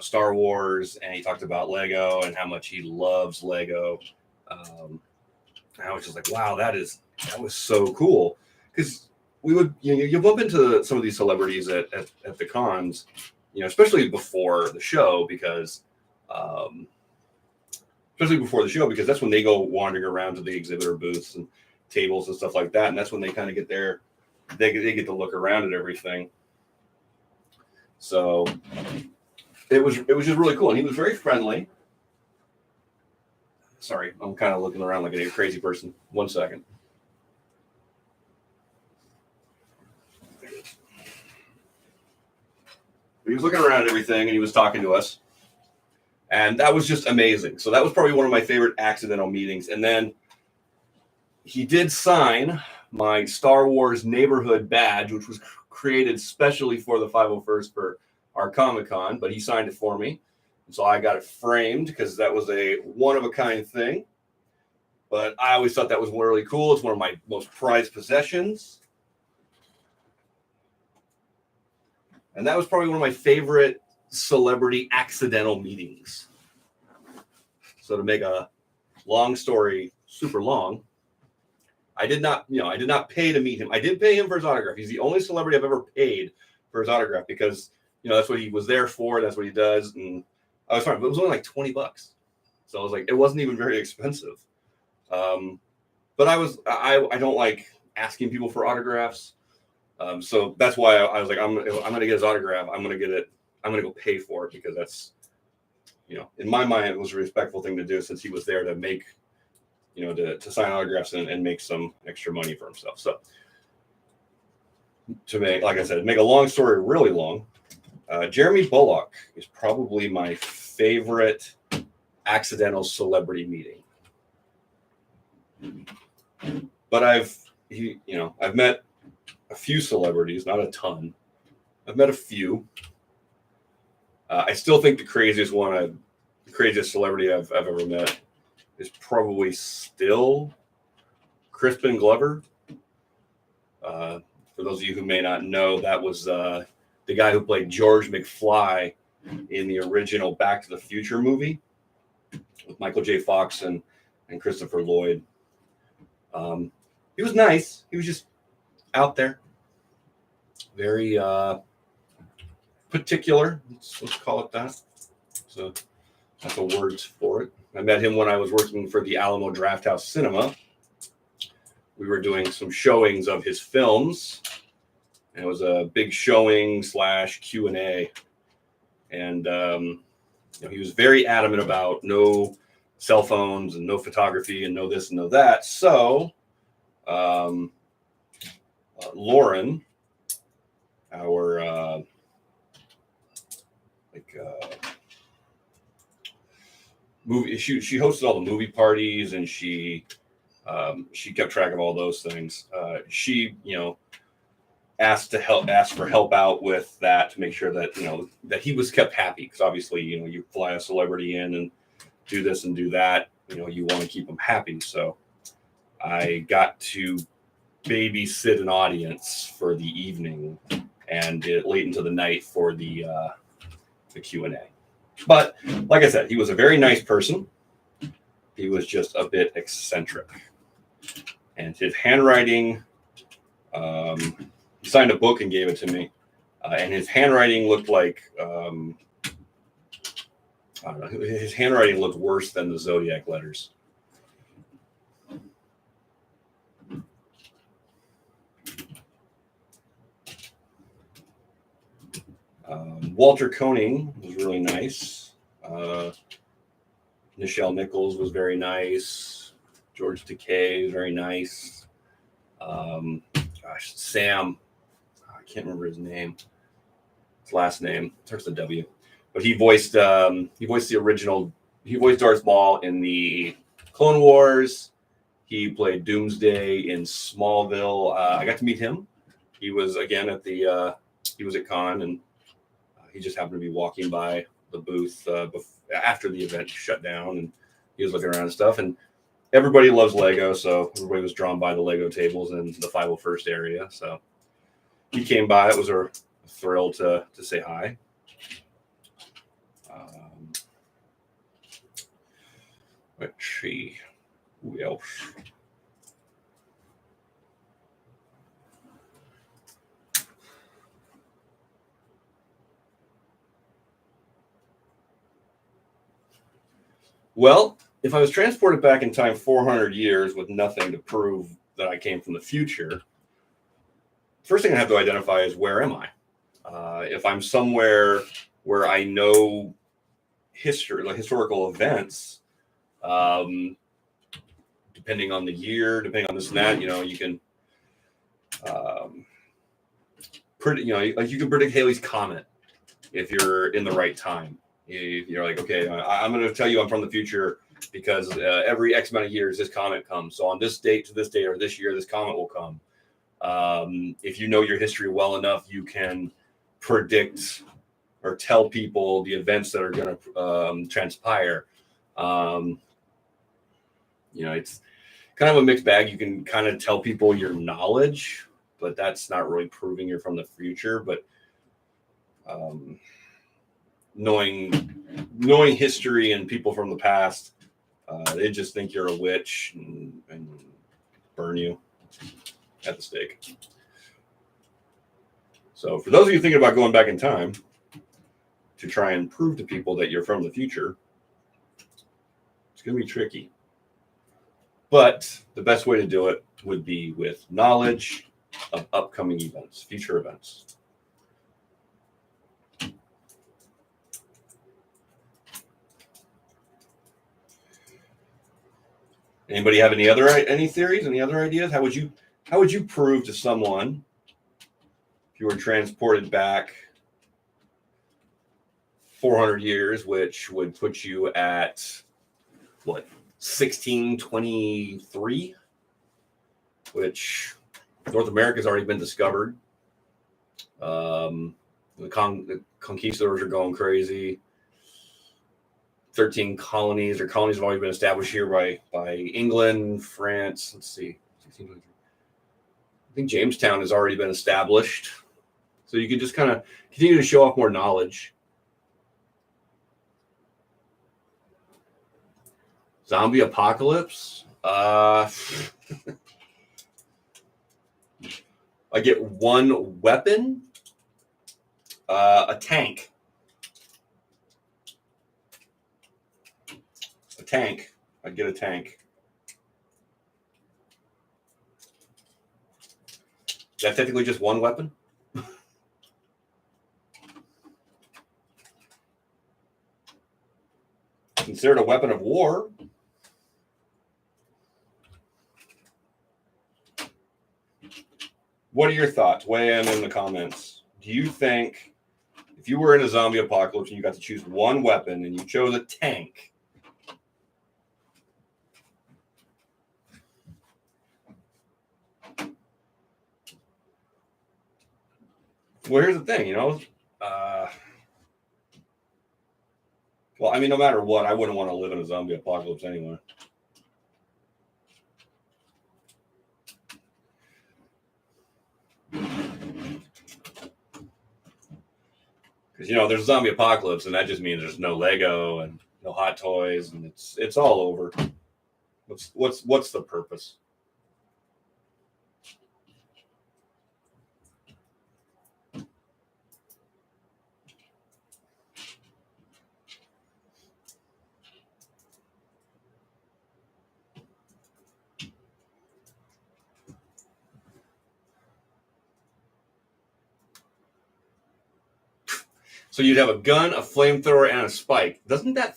Speaker 1: Star Wars, and he talked about Lego and how much he loves Lego. I was just like, wow, that was so cool, because we would you bump into some of these celebrities at the cons, especially before the show, because that's when they go wandering around to the exhibitor booths and tables and stuff like that, and that's when they kind of get there. They get to look around at everything. So it was just really cool, and he was very friendly. Sorry, I'm kind of looking around like a crazy person. 1 second. He was looking around at everything and he was talking to us. And that was just amazing. So that was probably one of my favorite accidental meetings. And then he did sign my Star Wars neighborhood badge, which was created specially for the 501st for our Comic-Con, but he signed it for me. And so I got it framed because that was a one-of-a-kind thing. But I always thought that was really cool. It's one of my most prized possessions. And that was probably one of my favorite celebrity accidental meetings. So to make a long story super long, I did not pay to meet him. I did pay him for his autograph. He's the only celebrity I've ever paid for his autograph because, that's what he was there for. That's what he does. And I was fine, but it was only like $20. So I was like, it wasn't even very expensive. But I don't like asking people for autographs. So that's why I was like, I'm going to get his autograph. I'm going to get it. I'm going to go pay for it because that's, in my mind, it was a respectful thing to do since he was there to make, to sign autographs and make some extra money for himself. So to make, like I said, make a long story really long, Jeremy Bullock is probably my favorite accidental celebrity meeting. But I've met a few celebrities, not a ton. I've met a few. I still think the craziest celebrity I've ever met is probably still Crispin Glover. For those of you who may not know, that was the guy who played George McFly in the original Back to the Future movie with Michael J. Fox and Christopher Lloyd. He was nice. He was just out there. Very particular. Let's call it that. So that's the words for it. I met him when I was working for the Alamo Drafthouse Cinema. We were doing some showings of his films. And it was a big showing / Q&A. And he was very adamant about no cell phones and no photography and no this and no that. So Lauren, our movie, she hosted all the movie parties and she kept track of all those things. She asked for help out with that to make sure that that he was kept happy, because obviously you fly a celebrity in and do this and do that, you want to keep them happy. So I got to babysit an audience for the evening and late into the night for the Q&A. But like I said, he was a very nice person. He was just a bit eccentric, and his handwriting. He signed a book and gave it to me, and his handwriting looked like I don't know. His handwriting looked worse than the Zodiac letters. Walter Koenig was really nice. Nichelle Nichols was very nice. George Takei was very nice. Sam, I can't remember his name. His last name starts with a W, but he voiced the original. He voiced Darth Maul in the Clone Wars. He played Doomsday in Smallville. I got to meet him. He was again at the. He was at Con, and he just happened to be walking by the booth after the event shut down, and he was looking around and stuff. And everybody loves Lego, so everybody was drawn by the Lego tables in the 501st area. So he came by. It was a thrill to say hi. Let's see. Who else? Well, if I was transported back in time 400 years with nothing to prove that I came from the future, first thing I have to identify is, where am I? If I'm somewhere where I know history, like historical events, Depending on the year, depending on this and that, you can like you can predict Halley's Comet if you're in the right time. You're like, okay, I'm going to tell you I'm from the future because every X amount of years this comet comes. So on this date to this date or this year, this comet will come. If you know your history well enough, you can predict or tell people the events that are going to transpire. It's kind of a mixed bag. You can kind of tell people your knowledge, but that's not really proving you're from the future. But knowing history and people from the past, they just think you're a witch and burn you at the stake. So for those of you thinking about going back in time to try and prove to people that you're from the future, it's going to be tricky. But the best way to do it would be with knowledge of upcoming events, future events. Anybody have any theories, any other ideas? How would you prove to someone if you were transported back 400 years, which would put you at what, 1623, which North America's already been discovered. The conquistadors are going crazy. 13 colonies have already been established here by England, France. Let's see. I think Jamestown has already been established. So you can just kind of continue to show off more knowledge. Zombie apocalypse. I get one weapon. A tank. I'd get a tank. Is that technically just one weapon? Considered a weapon of war. What are your thoughts? Weigh in the comments. Do you think if you were in a zombie apocalypse and you got to choose one weapon and you chose a tank, well, here's the thing, well, I mean, no matter what, I wouldn't want to live in a zombie apocalypse anyway. Because, there's a zombie apocalypse, and that just means there's no Lego and no hot toys, and it's all over. What's the purpose? So you'd have a gun, a flamethrower, and a spike. Isn't that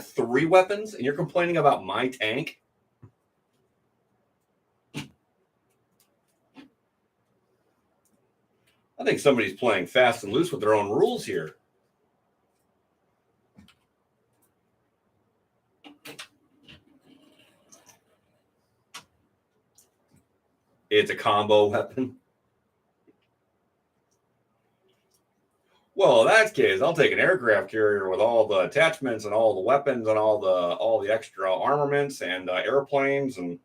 Speaker 1: 3 weapons? And you're complaining about my tank? I think somebody's playing fast and loose with their own rules here. It's a combo weapon. Well, in that case, I'll take an aircraft carrier with all the attachments and all the weapons and all the extra armaments and airplanes and.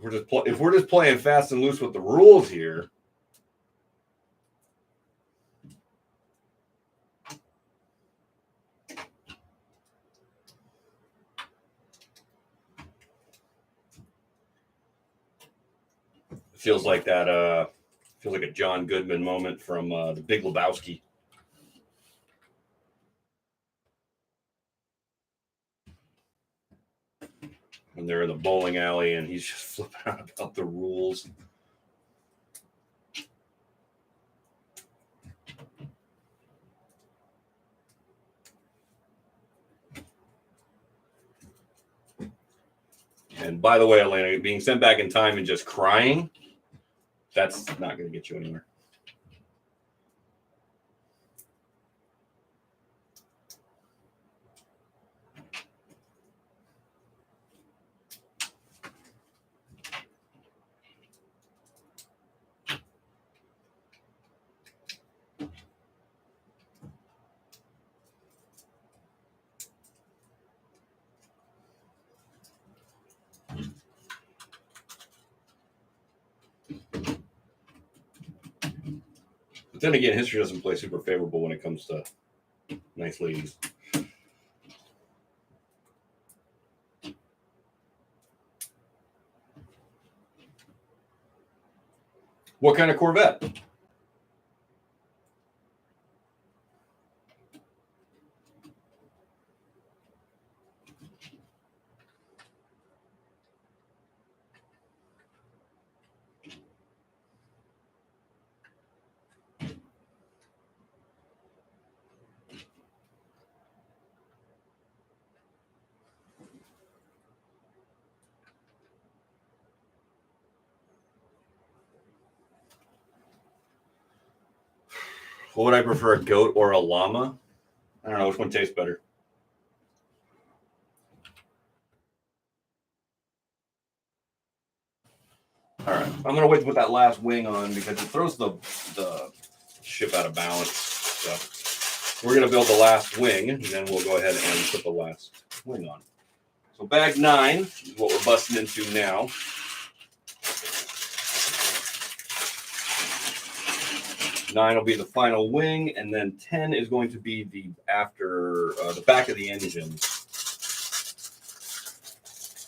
Speaker 1: If we're just playing fast and loose with the rules here. Feels like a John Goodman moment from The Big Lebowski. When they're in the bowling alley and he's just flipping out about the rules. And by the way, Elena, being sent back in time and just crying, that's not going to get you anywhere. But then again, history doesn't play super favorable when it comes to nice ladies. What kind of Corvette? What would I prefer, a goat or a llama? I don't know which one tastes better. All right, I'm gonna wait to put that last wing on because it throws the ship out of balance. So we're gonna build the last wing, and then we'll go ahead and put the last wing on. So bag 9 is what we're busting into now. Nine will be the final wing, and then 10 is going to be the the back of the engine.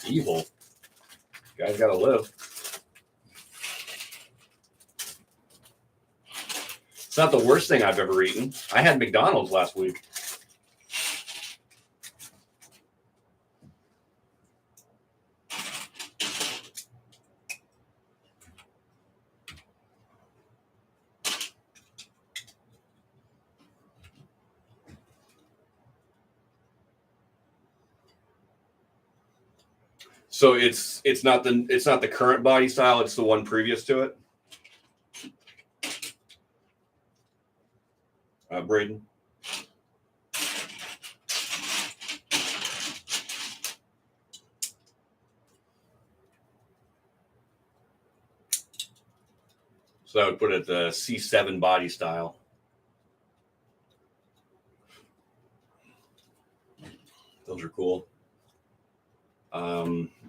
Speaker 1: Evil. You guys gotta live. It's not the worst thing I've ever eaten. I had McDonald's last week. So it's not the current body style, it's the one previous to it. Braden. So I would put it the C7 body style. Those are cool.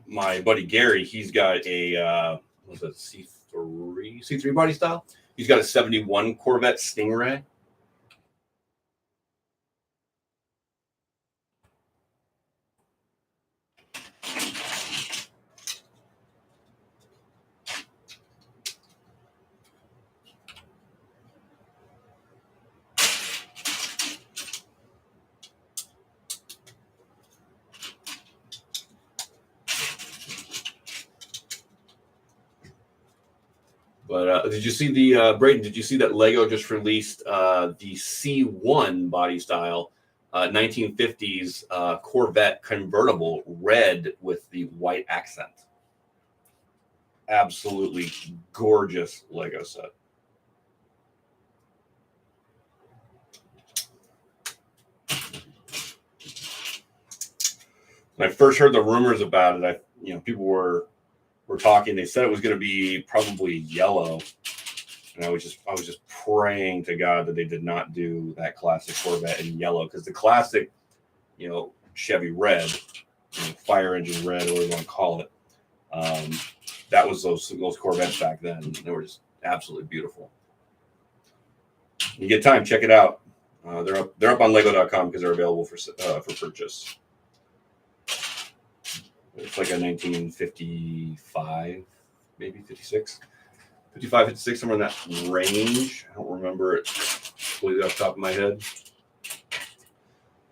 Speaker 1: My buddy Gary, he's got a what's that, C3 body style. He's got a 71 Corvette Stingray. But did you see the Braden? Did you see that Lego just released the C1 body style, 1950s Corvette convertible, red with the white accent? Absolutely gorgeous Lego set. When I first heard the rumors about it, people were talking. They said it was going to be probably yellow, and I was just praying to God that they did not do that classic Corvette in yellow, because the classic, Chevy red, fire engine red, or whatever you want to call it, that was those Corvettes back then. They were just absolutely beautiful. You get time, check it out. They're up on Lego.com because they're available for purchase. It's like a 1955, maybe 56, 55, 56, somewhere in that range. I don't remember it completely off the top of my head.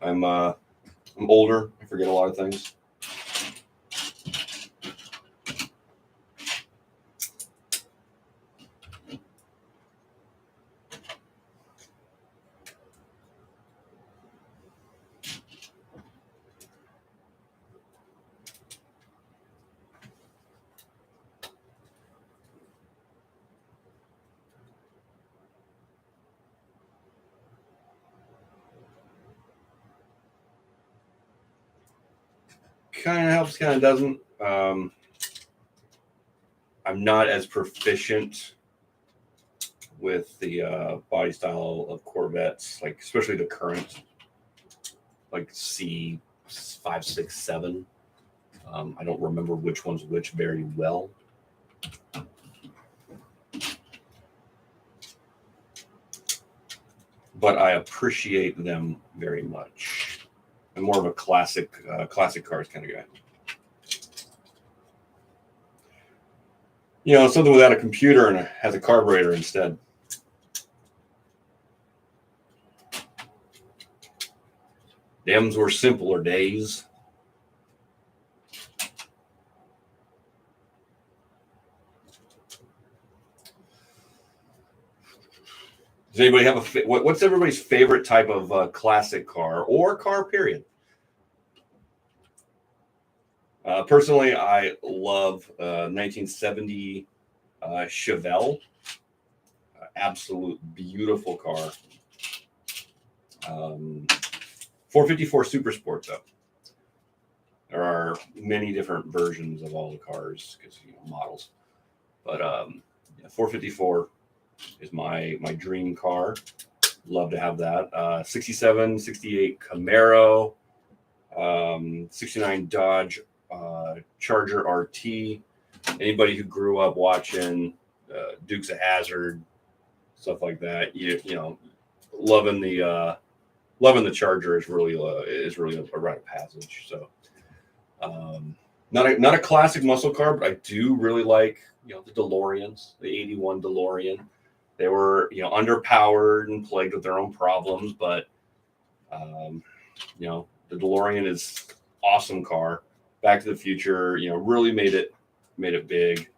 Speaker 1: I'm older. I forget a lot of things. kind of helps, kind of doesn't. I'm not as proficient with the body style of Corvettes, like especially the current, like C5, 6, 7. I don't remember which one's which very well. But I appreciate them very much. I'm more of a classic cars kind of guy. You know, something without a computer and has a carburetor instead. Them's were simpler days. Does anybody have what's everybody's favorite type of classic car or car period? Personally, I love 1970 Chevelle. Absolute beautiful car. 454 Super Sport, though. There are many different versions of all the cars, because models. But 454 is my dream car. Love to have that. 67, 68 Camaro, 69 Dodge Charger RT. Anybody who grew up watching Dukes of Hazzard, stuff like that, you know, loving the Charger is really a rite of passage. So, not a classic muscle car, but I do really like the DeLoreans, the '81 DeLorean. They were underpowered and plagued with their own problems, but the DeLorean is awesome car. Back to the Future, really made it big.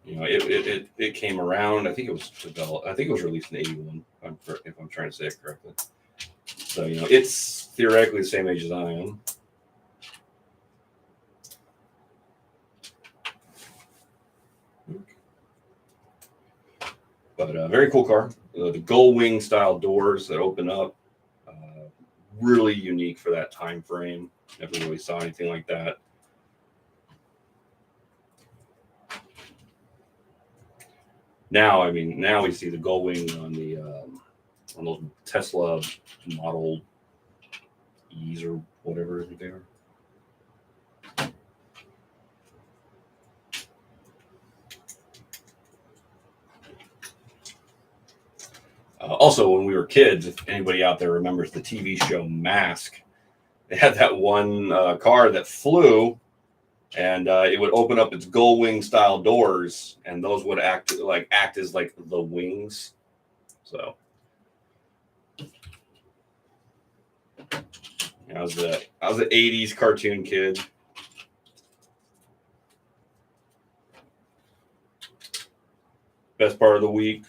Speaker 1: It came around. I think it was developed. I think it was released in '81. If I'm trying to say it correctly. So it's theoretically the same age as I am. But very cool car. The gull wing style doors that open up, really unique for that time frame. Never really saw anything like that. Now we see the gull wing on those Tesla Model E's or whatever they are. Also, when we were kids, if anybody out there remembers the TV show Mask, they had that one car that flew, and it would open up its gull wing style doors, and those would act as like the wings. So, I was an '80s cartoon kid. Best part of the week: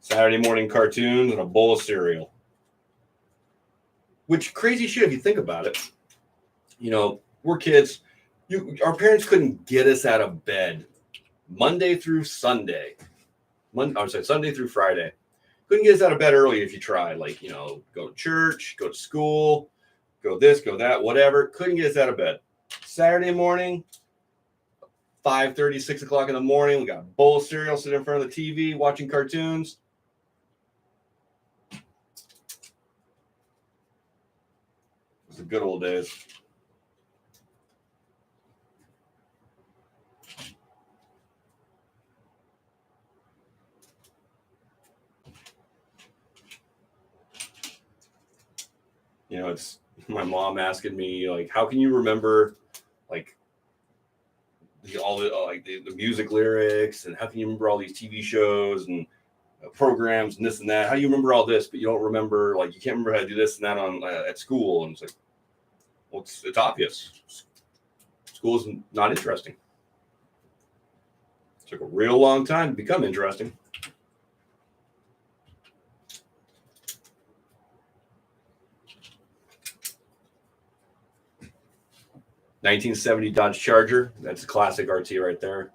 Speaker 1: Saturday morning cartoons and a bowl of cereal. Which crazy shit if you think about it. We're kids. Our parents couldn't get us out of bed Monday through Sunday. Sunday through Friday. Couldn't get us out of bed early if you tried. Go to church, go to school, go this, go that, whatever. Couldn't get us out of bed. Saturday morning, 5:30, 6 o'clock in the morning. We got a bowl of cereal sitting in front of the TV watching cartoons. It was the good old days. It's my mom asking me, how can you remember, all the music lyrics, and how can you remember all these TV shows and programs and this and that? How do you remember all this, but you don't remember, you can't remember how to do this and that on at school? And it's like, well, it's obvious. School is not interesting. It took a real long time to become interesting. '70 Dodge Charger. That's a classic RT right there.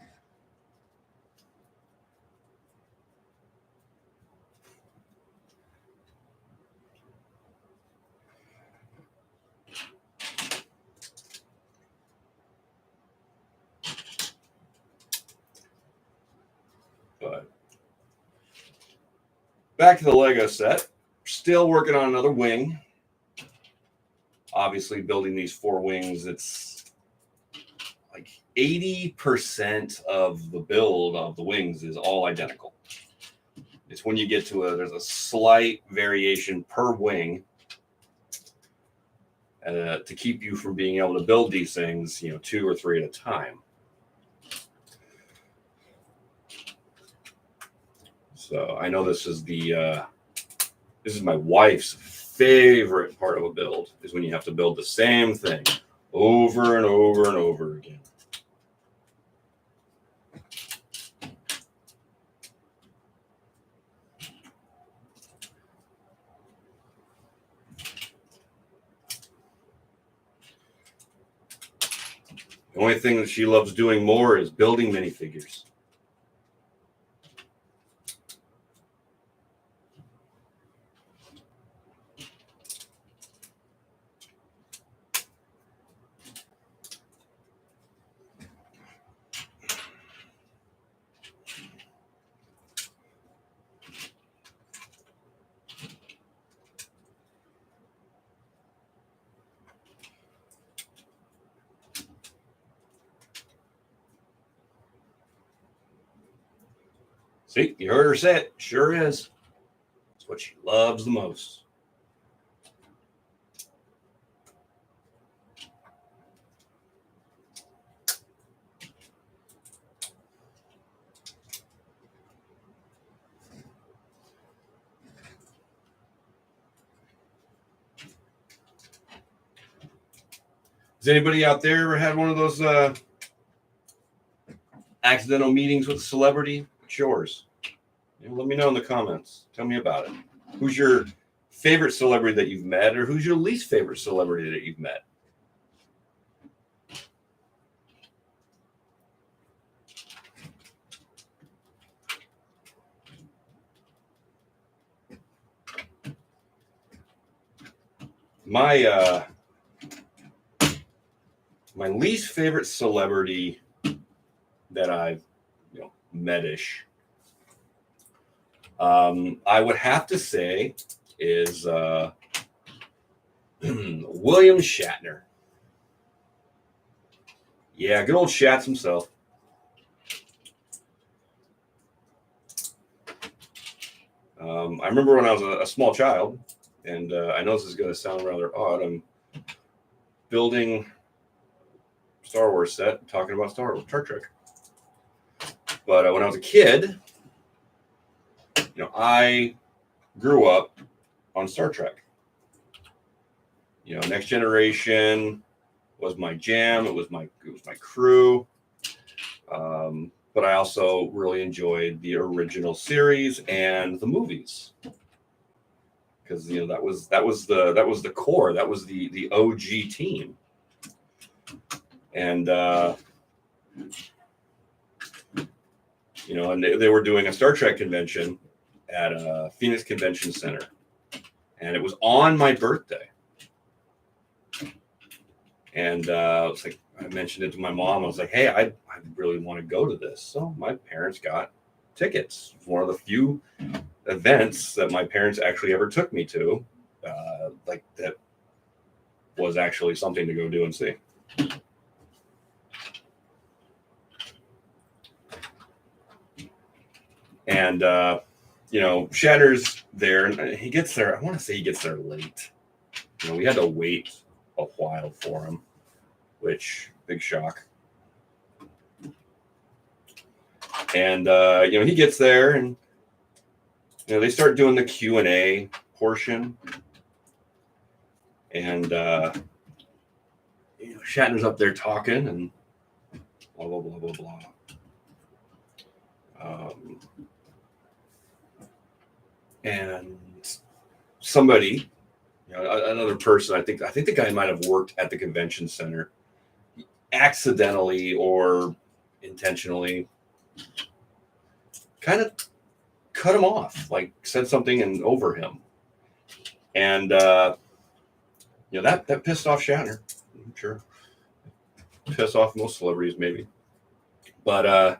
Speaker 1: back to the Lego set. Still working on another wing. Obviously, building these 4 wings, it's like 80% of the build of the wings is all identical. It's when you get to there's a slight variation per wing to keep you from being able to build these things, 2 or 3 at a time. So I know this is my wife's favorite part of a build, is when you have to build the same thing over and over and over again. The only thing that she loves doing more is building minifigures. See, you heard her say it. Sure is. It's what she loves the most. Has anybody out there ever had one of those accidental meetings with a celebrity? What's yours? Let me know in the comments. Tell me about it. Who's your favorite celebrity that you've met, or who's your least favorite celebrity that you've met? My least favorite celebrity that I've met-ish, I would have to say is William Shatner. Yeah, good old Shats himself. I remember when I was a small child, and I know this is going to sound rather odd. I'm building Star Wars set, talking about Star Trek. But when I was a kid, I grew up on Star Trek. Next Generation was my jam. It was my crew. But I also really enjoyed the original series and the movies, because that was the core. That was the OG team. And and they were doing a Star Trek convention at Phoenix Convention Center, and it was on my birthday. And it's like, I mentioned it to my mom. I was like, hey, I really want to go to this. So my parents got tickets. It's one of the few events that my parents actually ever took me to, that was actually something to go do and see. And, Shatner's there, and he gets there. I want to say he gets there late. We had to wait a while for him, which, big shock. And, he gets there, and, they start doing the Q&A portion. And, Shatner's up there talking, and blah, blah, blah, blah, blah. And somebody, another person, I think the guy might have worked at the convention center, accidentally or intentionally, kind of cut him off, like said something and over him. And, that pissed off Shatner. I'm sure. Pissed off most celebrities, maybe. But,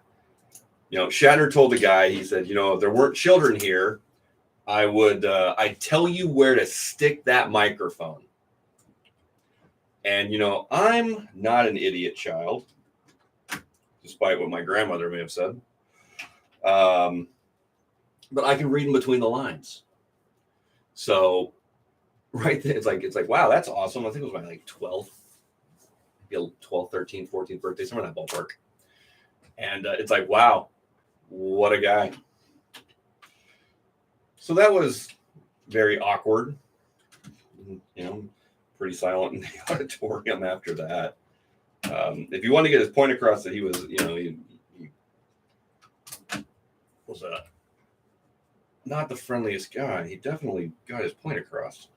Speaker 1: Shatner told the guy, he said, if there weren't children here, I'd tell you where to stick that microphone. And, I'm not an idiot child, despite what my grandmother may have said. But I can read in between the lines. So right there, it's like, wow, that's awesome. I think it was my 12th, 13th, 14th birthday, somewhere in that ballpark. And it's like, wow, what a guy. So that was very awkward, pretty silent in the auditorium after that. If you want to get his point across that he was, he was not the friendliest guy, he definitely got his point across.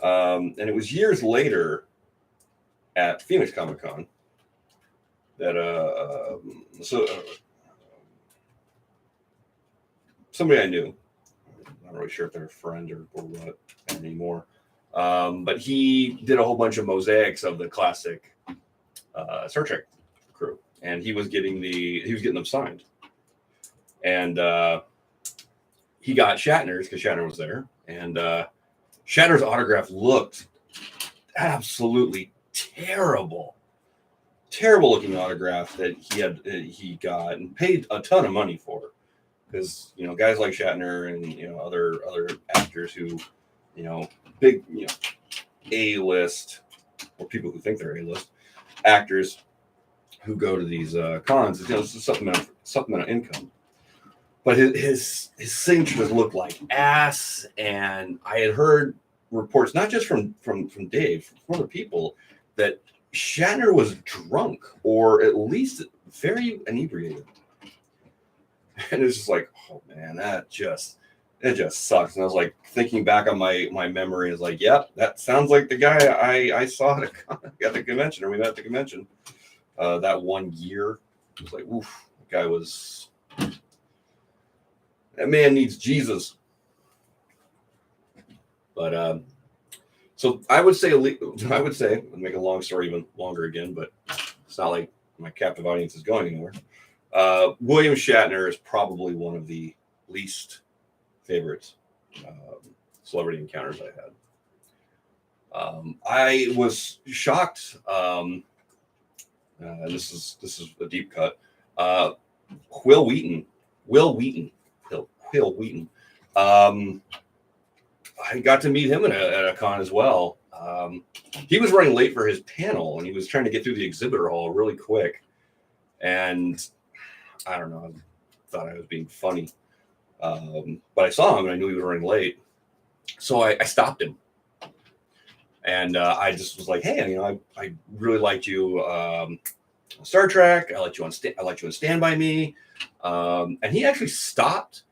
Speaker 1: And it was years later at Phoenix Comic Con that somebody I knew, I'm not really sure if they're a friend or what anymore, but he did a whole bunch of mosaics of the classic Star Trek crew, and he was getting them signed, and he got Shatner's because Shatner was there, and Shatner's autograph looked absolutely terrible looking autograph that he got and paid a ton of money for, because guys like Shatner and other actors who big A-list, or people who think they're A-list actors who go to these cons, it's supplemental income. But his signature just looked like ass, and I had heard reports, not just from Dave, from other people, that Shatner was drunk or at least very inebriated. And it's just like, oh man, it just sucks. And I was like thinking back on my memory, is like, yep, that sounds like the guy I saw at the convention, or we met at the convention that one year. It was like, oof, that man needs Jesus. But so I would say, make a long story even longer again, but it's not like my captive audience is going anywhere. William Shatner is probably one of the least favorite celebrity encounters I had. I was shocked. This is a deep cut. Will Wheaton. I got to meet him at a con as well. He was running late for his panel, and he was trying to get through the exhibitor hall really quick. And I don't know, I thought I was being funny. But I saw him, and I knew he was running late. So I stopped him. And I just was like, hey, I really liked you Star Trek. I liked you on Stand By Me. And he actually stopped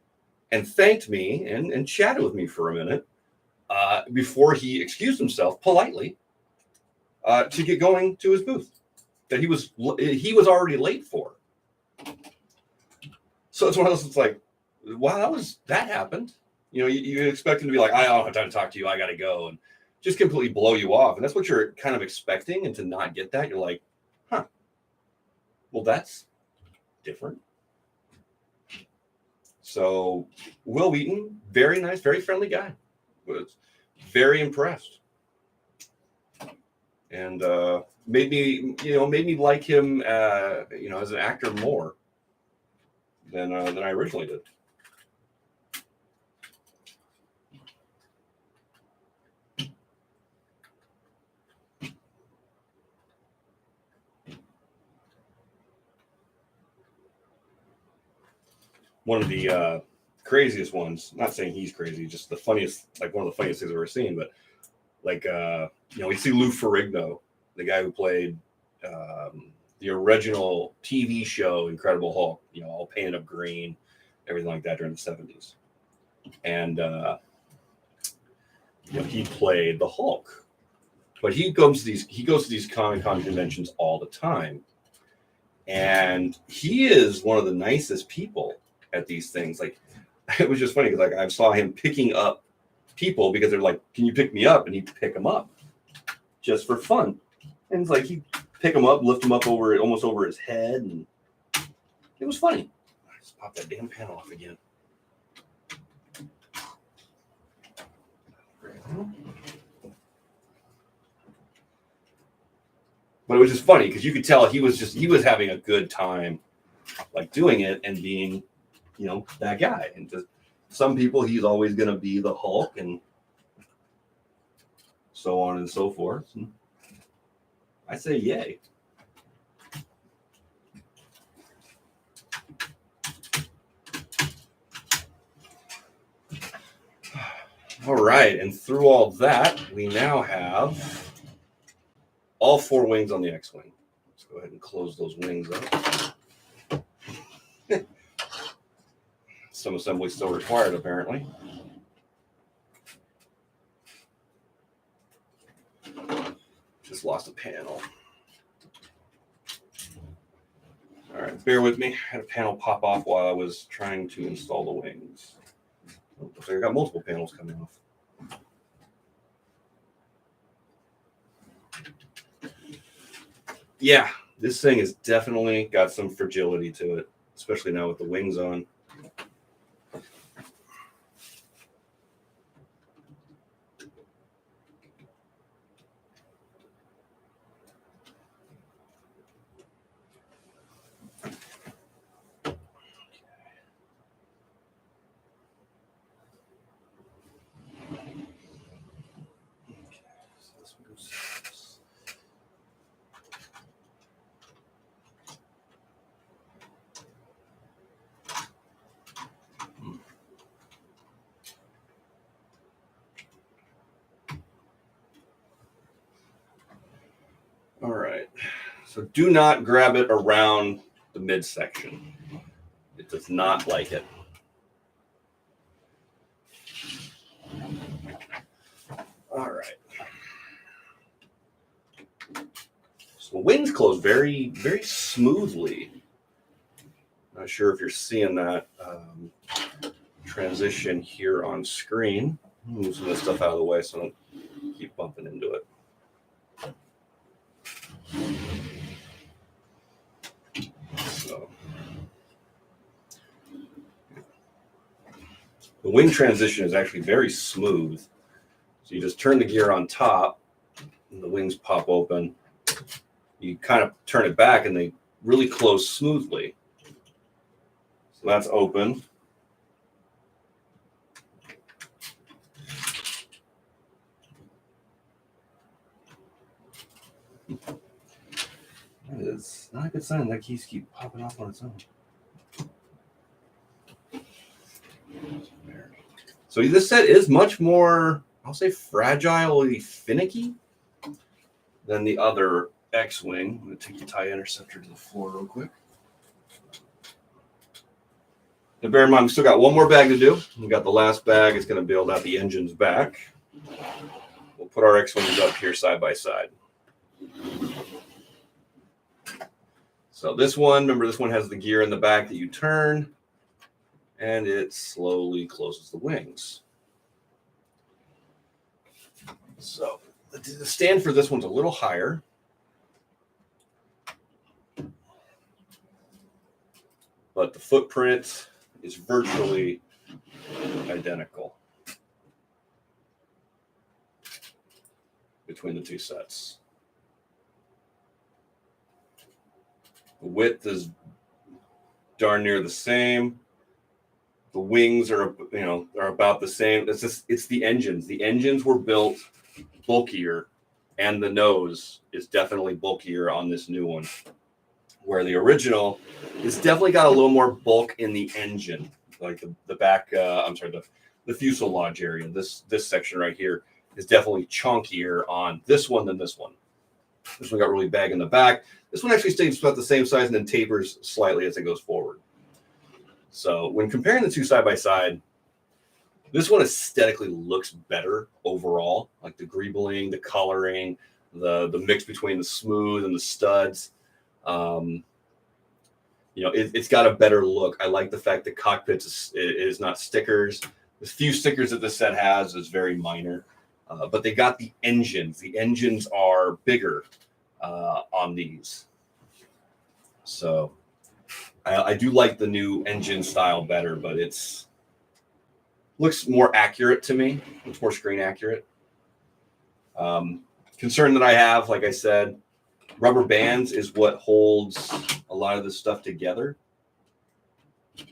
Speaker 1: and thanked me and chatted with me for a minute before he excused himself politely to get going to his booth that he was already late for. So it's one of those, it's like, wow, that happened. You expect him to be like, I don't have time to talk to you, I gotta go, and just completely blow you off. And that's what you're kind of expecting, and to not get that, you're like, huh, well, that's different. So Will Wheaton, very nice, very friendly guy. Was very impressed, and made me like him, as an actor more than I originally did. One of the craziest ones, not saying he's crazy, just the funniest, like one of the funniest things I've ever seen, but like, we see Lou Ferrigno, the guy who played the original TV show Incredible Hulk, all painted up green, everything like that during the 70s. And, he played the Hulk, but he goes to these Comic-Con conventions all the time. And he is one of the nicest people at these things. Like, it was just funny because I saw him picking up people because they're like, "Can you pick me up?" And he'd pick them up just for fun. And it's like he'd pick them up, lift them up almost over his head, and it was funny. I just popped that damn panel off again. But it was just funny because you could tell he was having a good time, like doing it and being, that guy. And to some people, he's always going to be the Hulk and so on and so forth. And I say yay. All right, and through all that, we now have all 4 wings on the X-Wing. Let's go ahead and close those wings up. Some assembly still required, apparently. Just lost a panel. All right, bear with me. I had a panel pop off while I was trying to install the wings. Looks like I got multiple panels coming off. Yeah, this thing has definitely got some fragility to it, especially now with the wings on. All right, so do not grab it around the midsection. It does not like it. All right. So the wings close very, very smoothly. Not sure if you're seeing that transition here on screen. Move some of this stuff out of the way so I don't keep bumping into it. So the wing transition is actually very smooth. So you just turn the gear on top and the wings pop open. You kind of turn it back and they really close smoothly. So that's open. That is not a good sign. That keys keep popping off on its own. So this set is much more, I'll say, fragilely finicky than the other X-Wing. I'm going to take the TIE Interceptor to the floor real quick. Now bear in mind, we still got one more bag to do. We got the last bag. It's going to build out the engines back. We'll put our X-Wings up here side by side. So this one, remember this one has the gear in the back that you turn, and it slowly closes the wings. So the stand for this one's a little higher. But the footprint is virtually identical between the two sets. The width is darn near the same. The wings are about the same. It's the engines. The engines were built bulkier, and the nose is definitely bulkier on this new one. Where the original, it's definitely got a little more bulk in the engine, like the back. The fuselage area. This section right here is definitely chunkier on this one than this one. This one got really big in the back. This one actually stays about the same size and then tapers slightly as it goes forward. So when comparing the two side by side, this one aesthetically looks better overall. Like the greebling, the coloring, the mix between the smooth and the studs. It's got a better look. I like the fact that cockpits is not stickers. The few stickers that this set has is very minor. But they got the engines. The engines are bigger on these. So I do like the new engine style better, but looks more accurate to me. It's more screen accurate. Concern that I have, like I said, rubber bands is what holds a lot of this stuff together.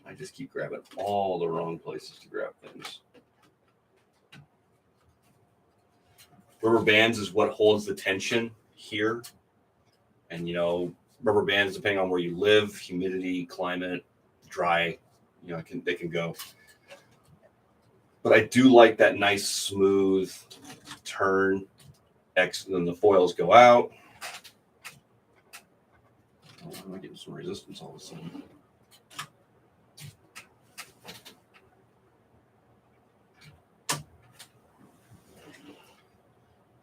Speaker 1: I just keep grabbing all the wrong places to grab things. Rubber bands is what holds the tension here. And, you know, rubber bands, depending on where you live, humidity, climate, dry, you know, they can go. But I do like that nice, smooth turn. Then the foils go out. Oh, am I getting some resistance all of a sudden?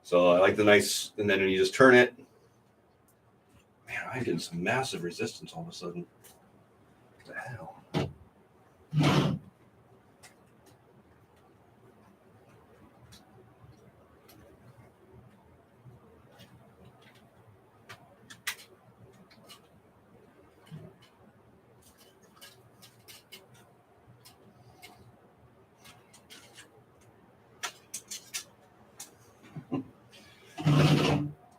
Speaker 1: So I like the nice, and then when you just turn it, man, I'm getting some massive resistance all of a sudden. What the hell?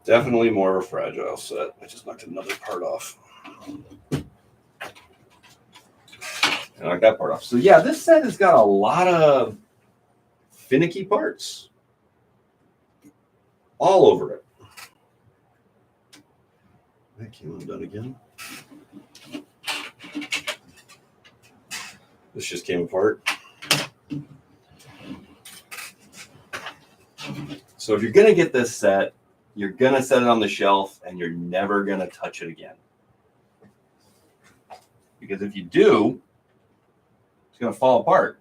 Speaker 1: Definitely more of a fragile set. I just knocked another part off. I like that part off. So yeah, this set has got a lot of finicky parts all over it. That came undone again. This just came apart. So if you're going to get this set, you're going to set it on the shelf and you're never going to touch it again. Because if you do, it's going to fall apart.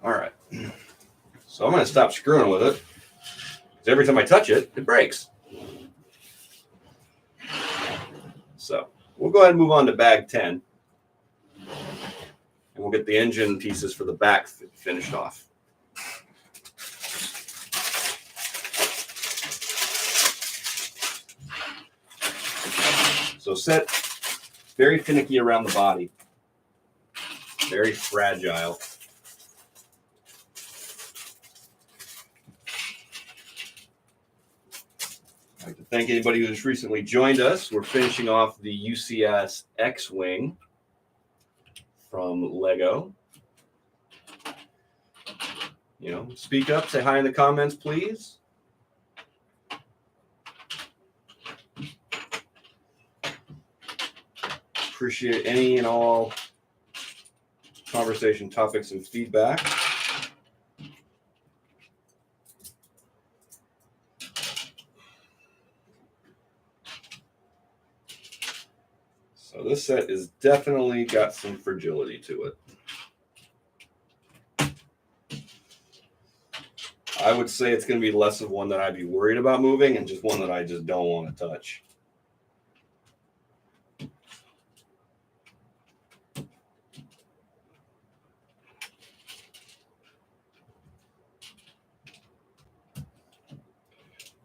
Speaker 1: All right. So I'm going to stop screwing with it. Because every time I touch it, it breaks. So we'll go ahead and move on to bag 10. And we'll get the engine pieces for the back finished off. So set very finicky around the body. Very fragile. I'd like to thank anybody who's recently joined us. We're finishing off the UCS X-Wing from LEGO. You know, speak up, say hi in the comments, please. Appreciate any and all conversation topics and feedback. So this set is definitely got some fragility to it. I would say it's going to be less of one that I'd be worried about moving and just one that I just don't want to touch.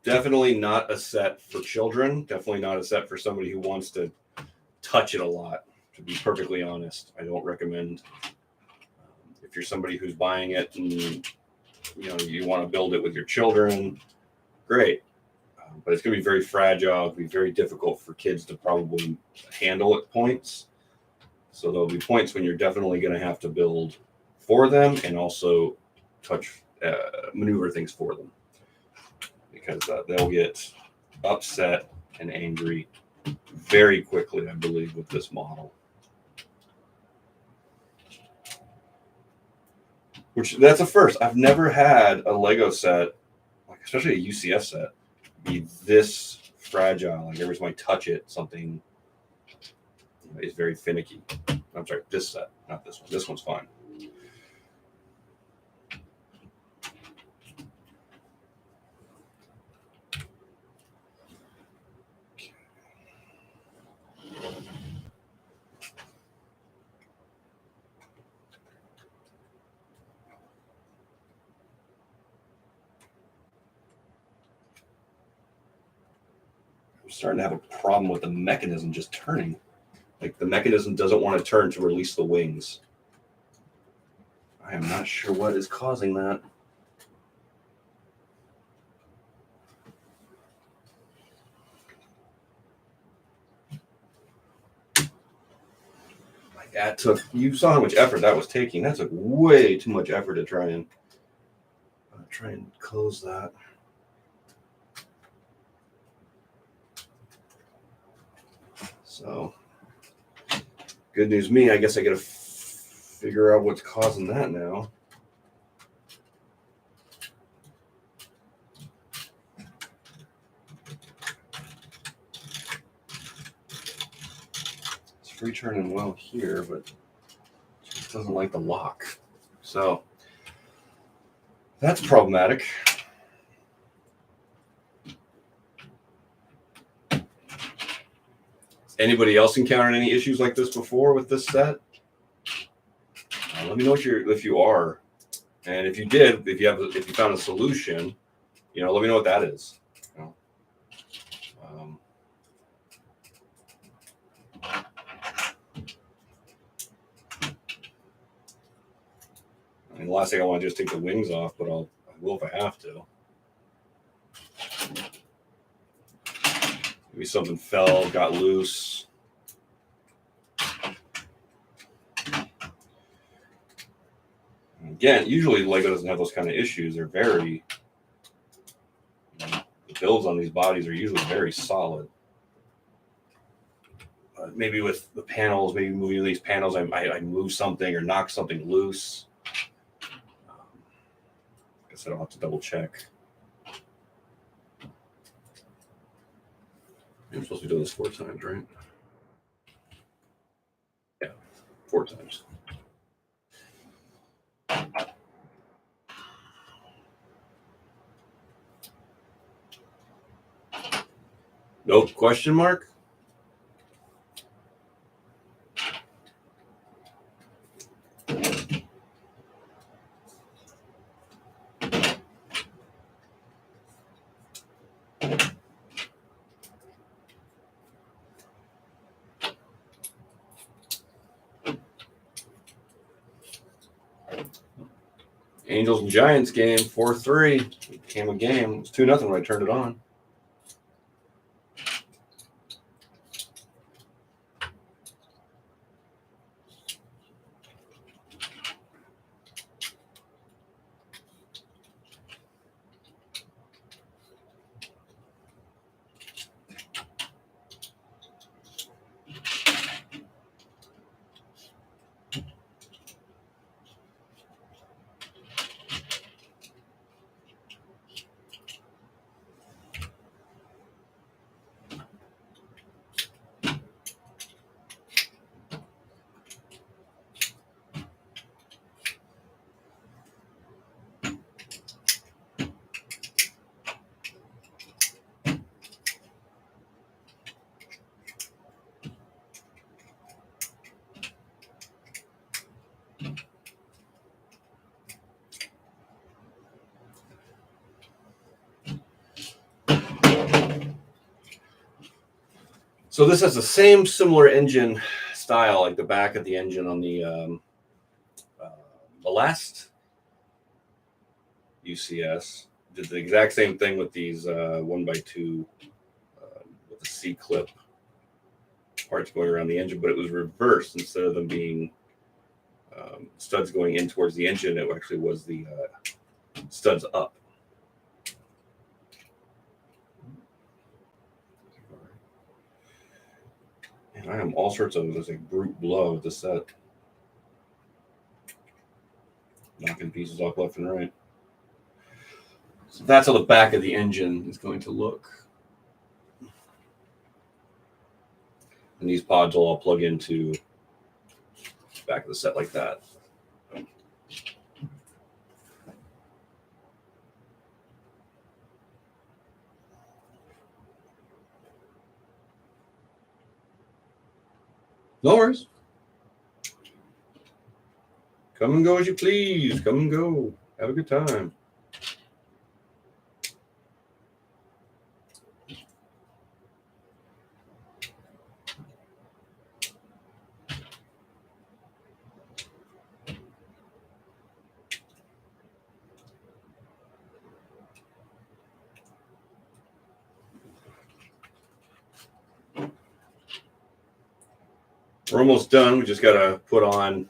Speaker 1: Definitely not a set for children. Definitely not a set for somebody who wants to touch it a lot, to be perfectly honest. I don't recommend. If you're somebody who's buying it and you know you want to build it with your children, great. But it's going to be very fragile. It'll be very difficult for kids to probably handle at points. So there'll be points when you're definitely going to have to build for them and also maneuver things for them. Because they'll get upset and angry very quickly, I believe, with this model. Which, that's a first. I've never had a LEGO set, like especially a UCS set, be this fragile. Like every time I touch it, something is very finicky. I'm sorry, this set, not this one. This one's fine. I'm starting to have a problem with the mechanism just turning. Like the mechanism doesn't want to turn to release the wings. I am not sure what is causing that. Like that took, you saw how much effort that was taking. That took way too much effort to try and close that. So, good news me, I guess I got to figure out what's causing that now. It's free turning well here, but it just doesn't like the lock. So, that's problematic. Anybody else encountered any issues like this before with this set? Let me know if you are, and if you did, if you found a solution, let me know what that is. The last thing I want to do is take the wings off, but I will if I have to. Maybe something fell, got loose. Again, usually LEGO doesn't have those kind of issues. They're very, the builds on these bodies are usually very solid. Maybe with the panels, maybe moving these panels, I move something or knock something loose. I guess I'll have to double check. I'm supposed to be doing this 4 times, right? Yeah, 4 times. Nope, question mark? Angels and Giants game, 4-3. Became a game. It was 2-0 when I turned it on. So this has the same similar engine style, like the back of the engine on the last UCS. Did the exact same thing with these 1x2 with the C-clip parts going around the engine, but it was reversed. Instead of them being studs going in towards the engine, it actually was the studs up. And I am all sorts of just like brute blow with the set. Knocking pieces off left and right. So that's how the back of the engine is going to look. And these pods will all plug into the back of the set like that. No worries. Come and go as you please. Come and go. Have a good time. We're almost done. We just got to put on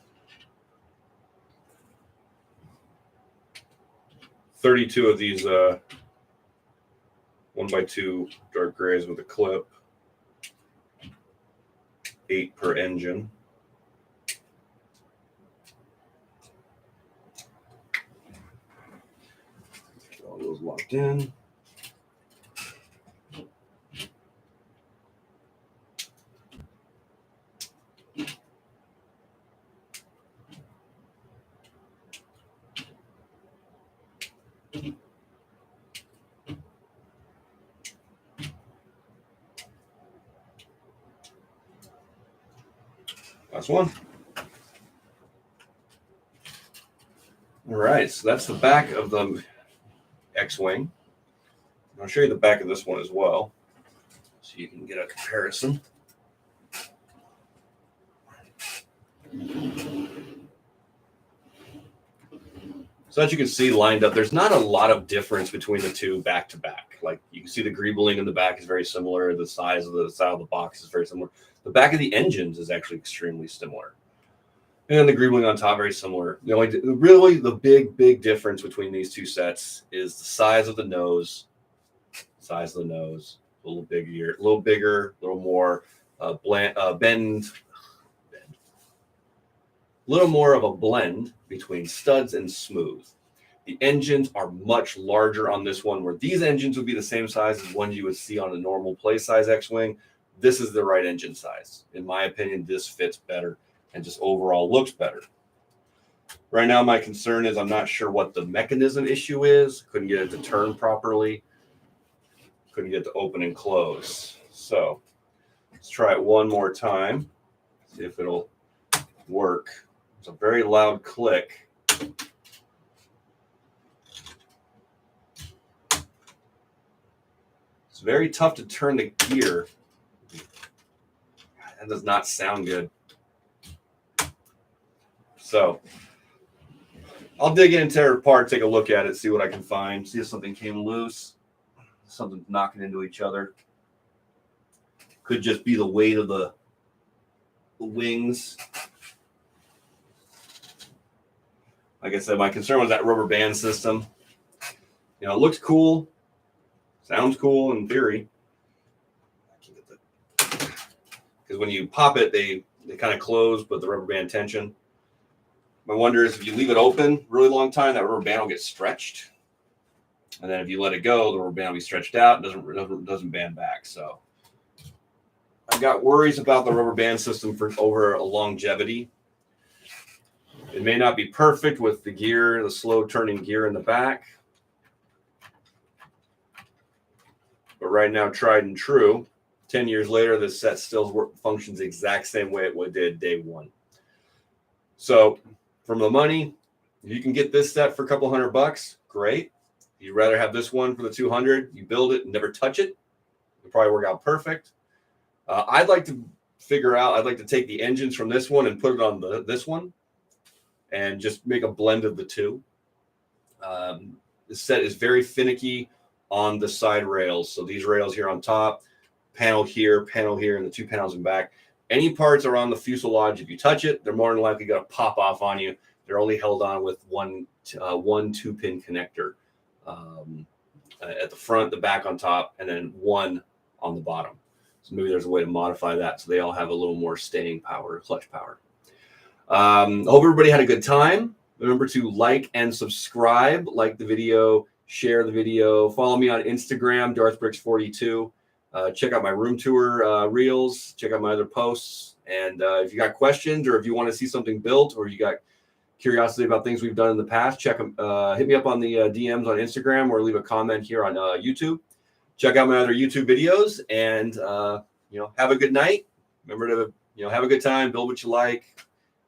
Speaker 1: 32 of these 1x2 dark grays with a clip. 8 per engine. Get all those locked in. Last one. All right, so that's the back of the X-Wing. I'll show you the back of this one as well, so you can get a comparison. So as you can see lined up, there's not a lot of difference between the two back to back. Like you can see the greebling in the back is very similar. The size of the box is very similar. The back of the engines is actually extremely similar. And the greebling on top, very similar. Really the big difference between these two sets is the size of the nose. Size of the nose, a little bigger, a little more bend. A little more of a blend between studs and smooth. The engines are much larger on this one, where these engines would be the same size as ones you would see on a normal play size X-Wing. This is the right engine size. In my opinion, this fits better and just overall looks better. Right now, my concern is I'm not sure what the mechanism issue is. Couldn't get it to turn properly. Couldn't get it to open and close. So let's try it one more time. See if it'll work. It's a very loud click. It's very tough to turn the gear. That does not sound good. So I'll dig in, tear it apart, take a look at it, see what I can find, see if something came loose, something's knocking into each other. Could just be the weight of the wings. Like I said, my concern was that rubber band system. You know, it looks cool, sounds cool in theory. Because when you pop it, they kind of close, but the rubber band tension. My wonder is if you leave it open really long time, that rubber band will get stretched. And then if you let it go, the rubber band will be stretched out, doesn't band back. So I've got worries about the rubber band system for over a longevity. It may not be perfect with the gear, the slow turning gear in the back. But right now, tried and true. 10 years later, this set still functions the exact same way it did day one. So from the money, if you can get this set for a couple $100, great. If you'd rather have this one for the 200, you build it and never touch it. It'll probably work out perfect. I'd like to take the engines from this one and put it on this one and just make a blend of the two. The set is very finicky on the side rails. So these rails here on top, panel here, and the two panels in back. Any parts around the fuselage, if you touch it, they're more than likely going to pop off on you. They're only held on with one 2-pin connector at the front, the back on top, and then one on the bottom. So maybe there's a way to modify that so they all have a little more staying power, clutch power. Hope everybody had a good time. Remember to like and subscribe, like the video, share the video. Follow me on Instagram, DarthBricks42. Check out my room tour reels. Check out my other posts. And if you got questions or if you want to see something built or you got curiosity about things we've done in the past, hit me up on the DMs on Instagram or leave a comment here on YouTube. Check out my other YouTube videos and, have a good night. Remember to, have a good time, build what you like.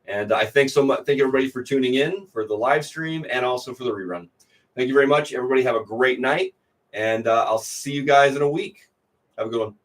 Speaker 1: And I thank everybody for tuning in for the live stream and also for the rerun. Thank you very much. Everybody have a great night. And I'll see you guys in a week. Have a good one.